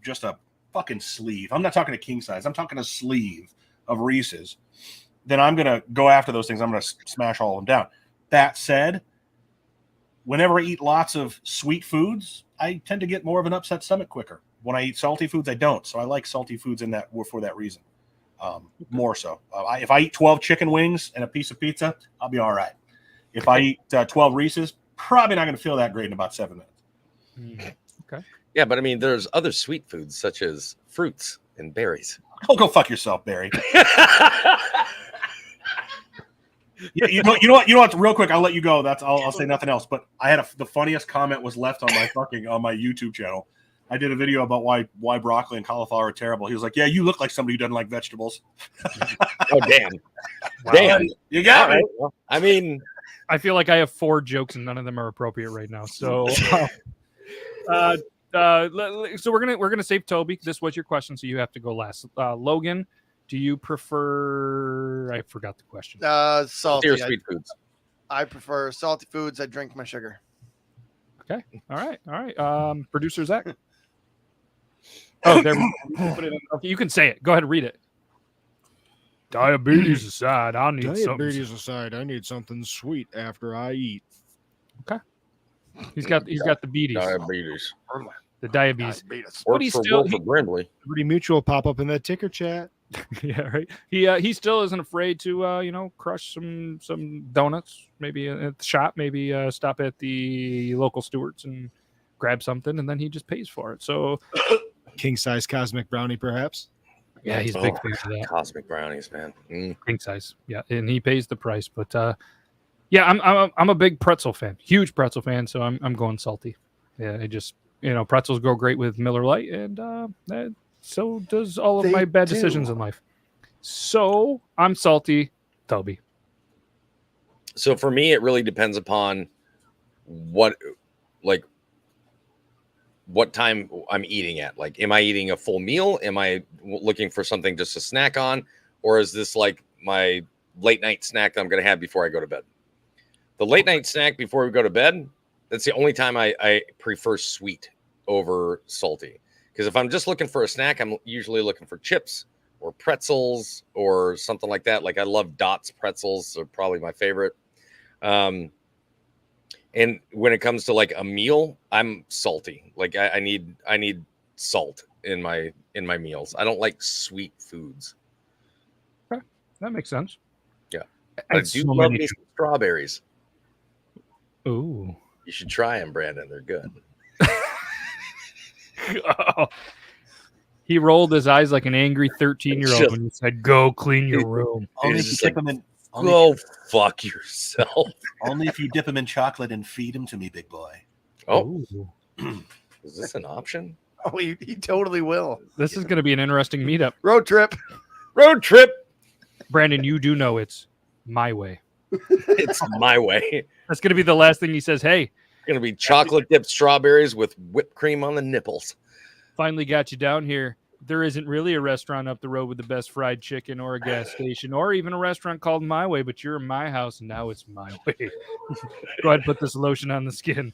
Speaker 4: just a fucking sleeve. I'm not talking a king size. I'm talking a sleeve of Reese's. Then I'm gonna go after those things. I'm gonna smash all of them down. That said, whenever I eat lots of sweet foods, I tend to get more of an upset stomach quicker. When I eat salty foods, I don't. So I like salty foods for that reason. More so. If I eat 12 chicken wings and a piece of pizza, I'll be all right. If I eat 12 Reese's, probably not going to feel that great in about 7 minutes.
Speaker 2: Okay.
Speaker 1: Yeah, but I mean, there's other sweet foods such as fruits and berries.
Speaker 4: Oh, go fuck yourself, Barry. You know what? Real quick, I'll let you go. I'll say nothing else. But I had the funniest comment was left on my YouTube channel. I did a video about why broccoli and cauliflower are terrible. He was like, "Yeah, you look like somebody who doesn't like vegetables."
Speaker 1: Oh damn!
Speaker 2: Wow.
Speaker 1: Damn,
Speaker 4: You got
Speaker 1: All
Speaker 4: me.
Speaker 1: right. Well, I mean,
Speaker 2: I feel like I have 4 jokes and none of them are appropriate right now. So, so we're gonna save Toby. This was your question, so you have to go last. Logan, do you prefer? I forgot the question.
Speaker 6: Salty.
Speaker 1: your sweet foods.
Speaker 6: I prefer salty foods. I drink my sugar.
Speaker 2: Okay. All right. Producer Zach. Oh, there. Put it in. Okay, you can say it. Go ahead and read it. Diabetes aside, I need something.
Speaker 5: Diabetes aside, I need something sweet after I eat.
Speaker 2: He's got the beaties,
Speaker 1: Diabetes.
Speaker 2: the diabetes.
Speaker 6: Diabetes.
Speaker 2: But
Speaker 1: Works
Speaker 2: he's
Speaker 1: for
Speaker 2: still,
Speaker 1: Wilford Brindley.
Speaker 5: Liberty Mutual pop up in that ticker chat.
Speaker 2: yeah, right. He still isn't afraid to crush some donuts, maybe at the shop, maybe stop at the local Stewart's and grab something, and then he just pays for it. So
Speaker 5: King size cosmic brownie, perhaps.
Speaker 2: Yeah, he's a big fan of that.
Speaker 1: Cosmic brownies, man.
Speaker 2: King size. Yeah, and he pays the price. But yeah, I'm a big pretzel fan, huge pretzel fan. So I'm going salty. Yeah, it just pretzels go great with Miller Lite, and so does all of my bad decisions in life. So I'm salty, Toby.
Speaker 1: So for me, it really depends upon what time I'm eating at. Like, am I eating a full meal? Am I looking for something just to snack on? Or is this like my late night snack that I'm going to have before I go to bed? The late night snack before we go to bed, that's the only time I prefer sweet over salty. Because if I'm just looking for a snack, I'm usually looking for chips or pretzels or something like that. Like, I love Dots pretzels, are probably my favorite. And when it comes to like a meal, I'm salty. Like, I need salt in my meals. I don't like sweet foods.
Speaker 2: Okay, that makes sense.
Speaker 1: Yeah, I do love me some strawberries.
Speaker 2: Ooh,
Speaker 1: you should try them, Brandon. They're good.
Speaker 2: Oh. He rolled his eyes like an angry 13-year-old when he said, "Go clean your room."
Speaker 4: Only if you dip them in.
Speaker 1: Go fuck yourself.
Speaker 4: Only if you dip them in chocolate and feed them to me, big boy.
Speaker 1: Oh, is this an option?
Speaker 6: Oh, he totally will.
Speaker 2: This is going to be an interesting meetup.
Speaker 6: Road trip.
Speaker 1: Road trip.
Speaker 2: Brandon, you do know it's my way.
Speaker 1: It's my way.
Speaker 2: That's going to be the last thing he says. Hey,
Speaker 1: going to be chocolate dipped strawberries with whipped cream on the nipples.
Speaker 2: Finally got you down here. There isn't really a restaurant up the road with the best fried chicken or a gas station or even a restaurant called My Way, but you're in my house and now it's my way. Go ahead and put this lotion on the skin.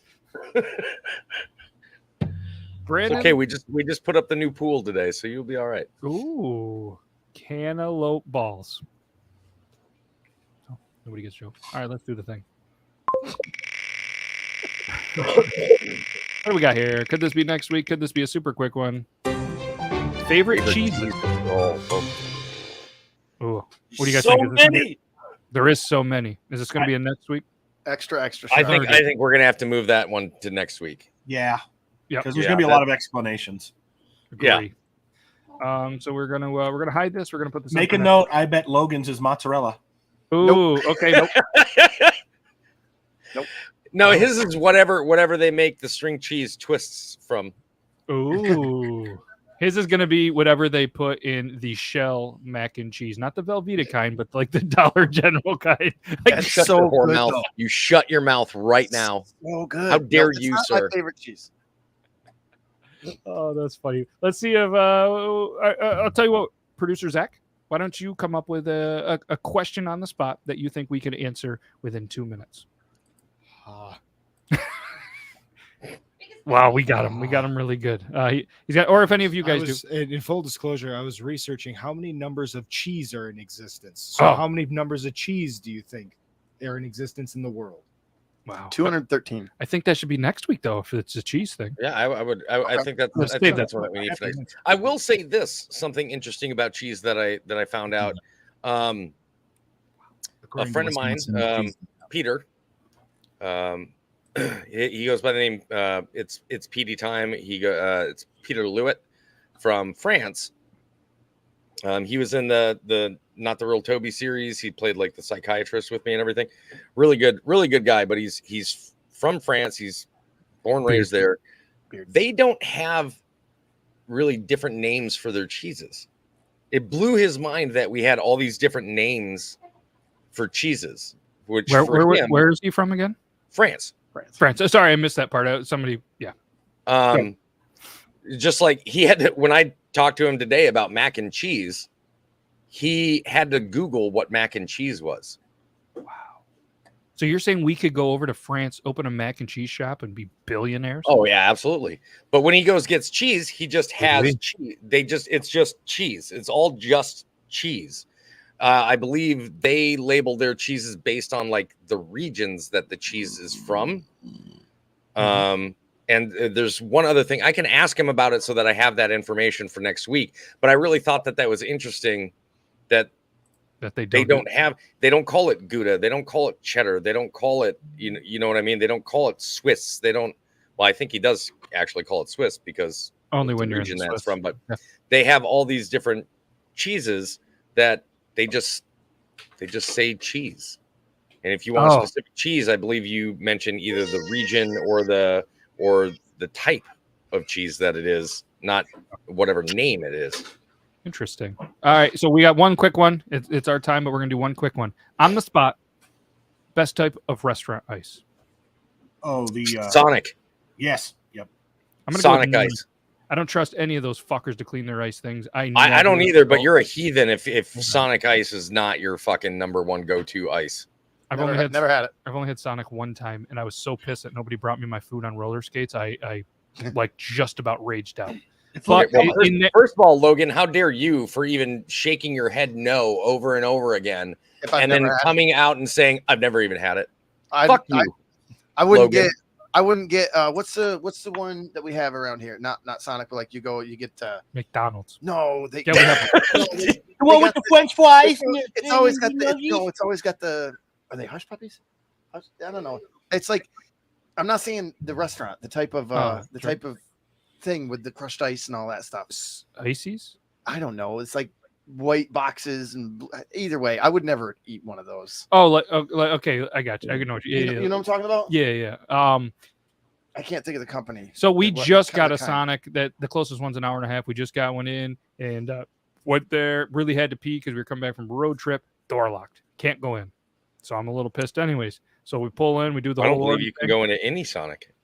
Speaker 2: Brandon?
Speaker 1: It's okay, we just put up the new pool today, so you'll be all right.
Speaker 2: Ooh, cantaloupe balls. Oh, nobody gets joke. All right, let's do the thing. What do we got here? Could this be next week? Could this be a super quick one? Favorite cheeses?
Speaker 1: Oh.
Speaker 2: What do you guys
Speaker 1: so
Speaker 2: think?
Speaker 1: Many.
Speaker 2: There is so many. Is this going to be a next week?
Speaker 6: Extra.
Speaker 1: I think we're gonna have to move that one to next week.
Speaker 4: Yeah,
Speaker 2: yeah,
Speaker 4: because there's gonna be a lot of explanations.
Speaker 2: Agree. Yeah. So we're gonna hide this. We're gonna put this.
Speaker 4: Make a note. I bet Logan's is mozzarella.
Speaker 2: Ooh. Nope. Okay. Nope.
Speaker 1: Nope. No, his is whatever they make the string cheese twists from.
Speaker 2: Ooh. His is going to be whatever they put in the shell mac and cheese, not the Velveeta kind, but like the Dollar General kind. Like,
Speaker 1: shut
Speaker 6: so
Speaker 1: your
Speaker 6: good,
Speaker 1: mouth.
Speaker 6: though.
Speaker 1: You shut your mouth right now.
Speaker 6: So good.
Speaker 1: How dare
Speaker 6: it's
Speaker 1: you,
Speaker 6: not
Speaker 1: sir?
Speaker 6: My favorite cheese.
Speaker 2: Oh, that's funny. Let's see if I'll tell you what, producer Zach, why don't you come up with a question on the spot that you think we can answer within 2 minutes? Wow, we got him. We got him really good. He's got, or if any of you guys do.
Speaker 5: In full disclosure, I was researching how many numbers of cheese are in existence. So how many numbers of cheese do you think are in existence in the world?
Speaker 2: Wow,
Speaker 6: 213.
Speaker 2: I think that should be next week, though, if it's a cheese thing.
Speaker 1: Yeah, I would. I think that's what we need for next. I will say this: something interesting about cheese that I found out. A friend of mine, Peter. He goes by the name. It's PD time. It's Peter Lewitt from France. He was in the Not the Real Toby series. He played like the psychiatrist with me and everything. Really good guy. But he's from France. He's born raised there. They don't have really different names for their cheeses. It blew his mind that we had all these different names for cheeses. Which
Speaker 2: where is he from again?
Speaker 1: France.
Speaker 2: Sorry, I missed that part. Somebody, yeah.
Speaker 1: Just like he had to, when I talked to him today about mac and cheese, he had to Google what mac and cheese was.
Speaker 2: Wow. So you're saying we could go over to France, open a mac and cheese shop, and be billionaires?
Speaker 1: Oh yeah, absolutely. But when he gets cheese, he just has cheese. It's just cheese. It's all just cheese. I believe they label their cheeses based on like the regions that the cheese is from. And there's one other thing I can ask him about it so that I have that information for next week. But I really thought that was interesting that they don't call it Gouda. They don't call it cheddar. They don't call it, you know what I mean? They don't call it Swiss. Well, I think he does actually call it Swiss because
Speaker 2: only when you're
Speaker 1: region
Speaker 2: in
Speaker 1: that's
Speaker 2: Swiss.
Speaker 1: from, but they have all these different cheeses that they just say cheese. And if you want a specific cheese, I believe you mentioned either the region or the type of cheese that it is, not whatever name it is.
Speaker 2: Interesting. All right, so we got one quick one. It's our time, but we're gonna do one quick one on the spot. Best type of restaurant ice.
Speaker 4: Oh, the
Speaker 1: Sonic.
Speaker 4: Yes. Yep.
Speaker 2: I'm gonna
Speaker 1: Sonic
Speaker 2: go with
Speaker 1: ice.
Speaker 2: I don't trust any of those fuckers to clean their ice things. I
Speaker 1: don't either, but you're a heathen if Sonic ice is not your fucking number one go-to ice.
Speaker 2: I've
Speaker 6: Never
Speaker 2: only
Speaker 6: had it.
Speaker 2: I've only had Sonic one time, and I was so pissed that nobody brought me my food on roller skates. I like just about raged out. But
Speaker 1: Well, first of all, Logan, how dare you for even shaking your head no over and over again, and then coming out and saying I've never even had it. Fuck you.
Speaker 6: I wouldn't
Speaker 1: Logan.
Speaker 6: get what's the one that we have around here? Not Sonic, but like you get
Speaker 2: McDonald's.
Speaker 6: no, they
Speaker 2: Yeah, we have
Speaker 7: The one with the French fries.
Speaker 6: it's always got the are they hush puppies? I don't know. It's like I'm not saying the restaurant, the type of type of thing with the crushed ice and all that stuff.
Speaker 2: Ices?
Speaker 6: I don't know. It's like white boxes and either way, I would never eat one of those.
Speaker 2: Oh, like okay, I got you. I know what
Speaker 6: You know what I'm talking about?
Speaker 2: Yeah.
Speaker 6: I can't think of the company.
Speaker 2: So we
Speaker 6: What
Speaker 2: just
Speaker 6: kind
Speaker 2: got
Speaker 6: of
Speaker 2: a
Speaker 6: kind?
Speaker 2: Sonic that the closest one's an hour and a half. We just got one in and went there, really had to pee because we were coming back from a road trip. Door locked. Can't go in. So I'm a little pissed anyways. So we pull in, we do the
Speaker 1: I don't
Speaker 2: whole
Speaker 1: believe
Speaker 2: order
Speaker 1: you can
Speaker 2: thing.
Speaker 1: go into any Sonic.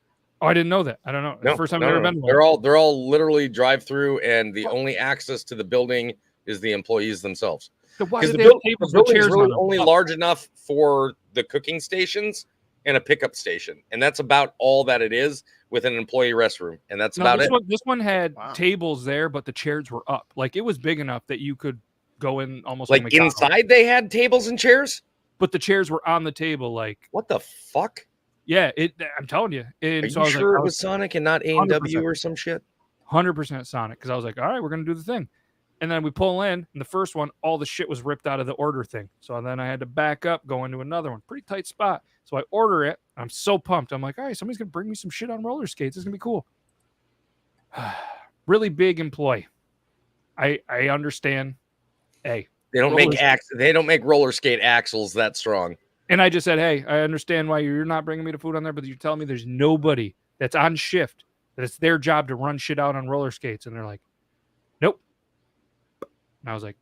Speaker 2: Oh, I didn't know that. I don't know. The first time I've ever been to one.
Speaker 1: They're all literally drive through, and the only access to the building is the employees themselves.
Speaker 2: So why
Speaker 1: Because
Speaker 2: do
Speaker 1: the
Speaker 2: they have tables with
Speaker 1: building is
Speaker 2: chairs on
Speaker 1: really
Speaker 2: them?
Speaker 1: only large enough for the cooking stations and a pickup station, and that's about all that it is with an employee restroom, and that's about it.
Speaker 2: This one had
Speaker 6: Wow.
Speaker 2: tables there, but the chairs were up. Like it was big enough that you could go in almost
Speaker 1: Like
Speaker 2: McDonald's.
Speaker 1: inside, they had tables and chairs.
Speaker 2: But the chairs were on the table. Like
Speaker 1: What the fuck?
Speaker 2: yeah, I'm telling you. And
Speaker 1: Are
Speaker 2: so
Speaker 1: you
Speaker 2: I was
Speaker 1: sure
Speaker 2: like,
Speaker 1: it was Sonic and not A&W or some shit?
Speaker 2: 100% Sonic because I was like, all right, we're gonna do the thing. And then we pull in, and the first one, all the shit was ripped out of the order thing. So then I had to back up, go into another one, pretty tight spot. So I order it. I'm so pumped. I'm like, all right, somebody's gonna bring me some shit on roller skates. It's gonna be cool. Really big employee. I understand. Hey,
Speaker 1: They don't make roller skate axles that strong.
Speaker 2: and I just said, hey, I understand why you're not bringing me the food on there, but you're telling me there's nobody that's on shift that it's their job to run shit out on roller skates, and they're like, nope. And I was like,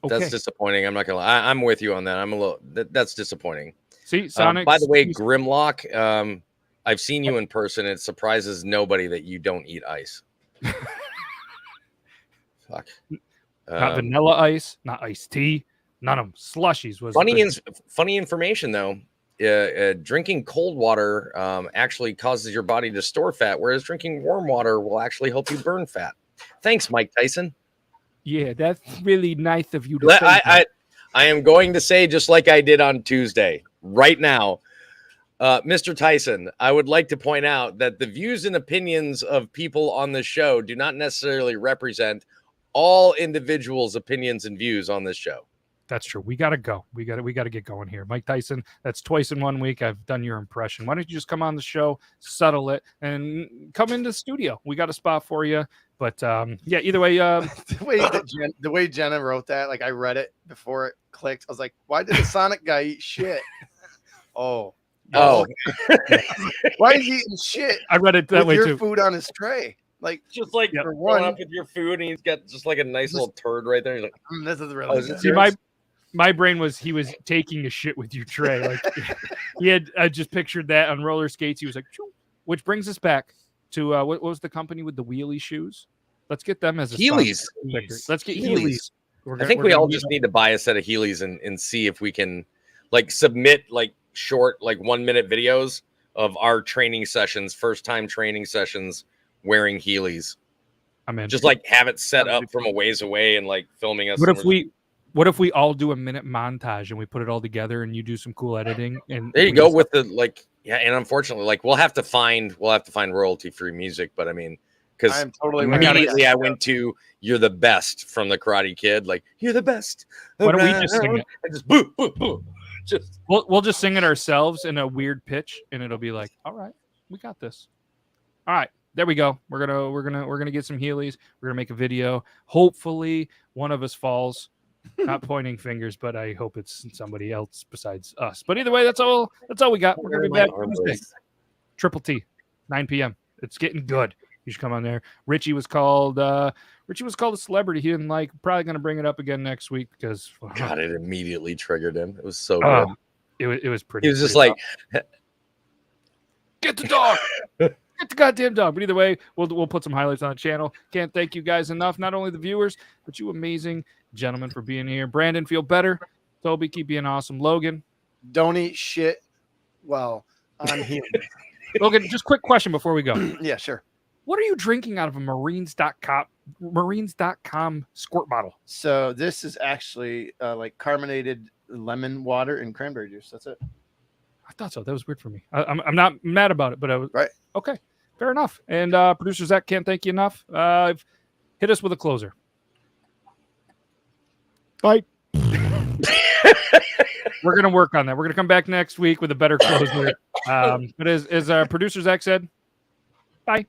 Speaker 2: okay.
Speaker 1: That's disappointing. I'm not gonna lie. I'm with you on that. I'm a little. That's disappointing.
Speaker 2: See, Sonic.
Speaker 1: By the way, Grimlock, I've seen you in person. It surprises nobody that you don't eat ice. Fuck.
Speaker 2: not vanilla ice, not iced tea, none of them. Slushies was
Speaker 1: Funny information though. Drinking cold water actually causes your body to store fat, whereas drinking warm water will actually help you burn fat. Thanks, Mike Tyson.
Speaker 2: Yeah, that's really nice of you to say.
Speaker 1: I am going to say, just like I did on Tuesday, right now, Mr. Tyson, I would like to point out that the views and opinions of people on this show do not necessarily represent all individuals' opinions and views on this show.
Speaker 2: That's true. We gotta go. We gotta get going here. Mike Tyson, that's twice in 1 week. I've done your impression. Why don't you just come on the show, settle it, and come into the studio? We got a spot for you. But yeah, either way,
Speaker 6: the way Jenna wrote that, like I read it before it clicked. I was like, why did the Sonic guy eat shit?
Speaker 1: Oh,
Speaker 6: why is he eating shit?
Speaker 2: I read it that way
Speaker 6: with
Speaker 2: too.
Speaker 6: your food on his tray. Like
Speaker 1: just like
Speaker 6: for
Speaker 1: going
Speaker 6: one,
Speaker 1: up with your food, and he's got just like a nice little turd right there. He's like,
Speaker 6: this is really good.
Speaker 2: See, my brain was he was taking a shit with your tray. Like he had, I just pictured that on roller skates. He was like, "Choo," which brings us back to what was the company with the wheelie shoes? Let's get them as a
Speaker 1: Heelys.
Speaker 2: sponsor. Let's get
Speaker 1: Heelys.
Speaker 2: Heelys.
Speaker 1: I think we all just need to buy a set of Heelys and see if we can like submit like short, like 1 minute videos of our training sessions, first time training sessions wearing Heelys.
Speaker 2: I mean,
Speaker 1: just like have it set up from a ways away and like filming us.
Speaker 2: What if we all do a minute montage and we put it all together and you do some cool editing? And
Speaker 1: there you go with the like, yeah. And unfortunately, like we'll have to find royalty free music. But I mean, because
Speaker 6: I'm totally
Speaker 1: immediately I went to "You're the Best" from the Karate Kid. Like you're the best.
Speaker 2: Why don't we just sing it?
Speaker 1: And just boo, boo, boo. Just
Speaker 2: we'll just sing it ourselves in a weird pitch, and it'll be like, all right, we got this. All right. there we go. We're gonna get some Heelys. We're gonna make a video. Hopefully, one of us falls. Not pointing fingers, but I hope it's somebody else besides us. But either way, that's all we got. We're gonna be back Tuesday. Triple T, 9 p.m. It's getting good. You should come on there. Richie was called a celebrity. He didn't like. Probably gonna bring it up again next week because
Speaker 1: God, it immediately triggered him. It was so good.
Speaker 2: It was pretty.
Speaker 1: He was just like,
Speaker 2: get the dog. Get the goddamn dog. But either way, we'll put some highlights on the channel. Can't thank you guys enough. Not only the viewers, but you amazing gentlemen for being here. Brandon, feel better. Toby, keep being awesome. Logan,
Speaker 6: don't eat shit. Well, I'm here.
Speaker 2: Logan, just quick question before we go.
Speaker 6: Yeah, sure.
Speaker 2: What are you drinking out of a Marines.com squirt bottle?
Speaker 6: So this is actually like carbonated lemon water and cranberry juice. That's it.
Speaker 2: I thought so. That was weird for me. I'm not mad about it, but I was
Speaker 6: right.
Speaker 2: Okay, fair enough. And producer Zach, can't thank you enough. Hit us with a closer.
Speaker 5: Bye.
Speaker 2: We're gonna work on that. We're gonna come back next week with a better closer. But as producer Zach said, bye.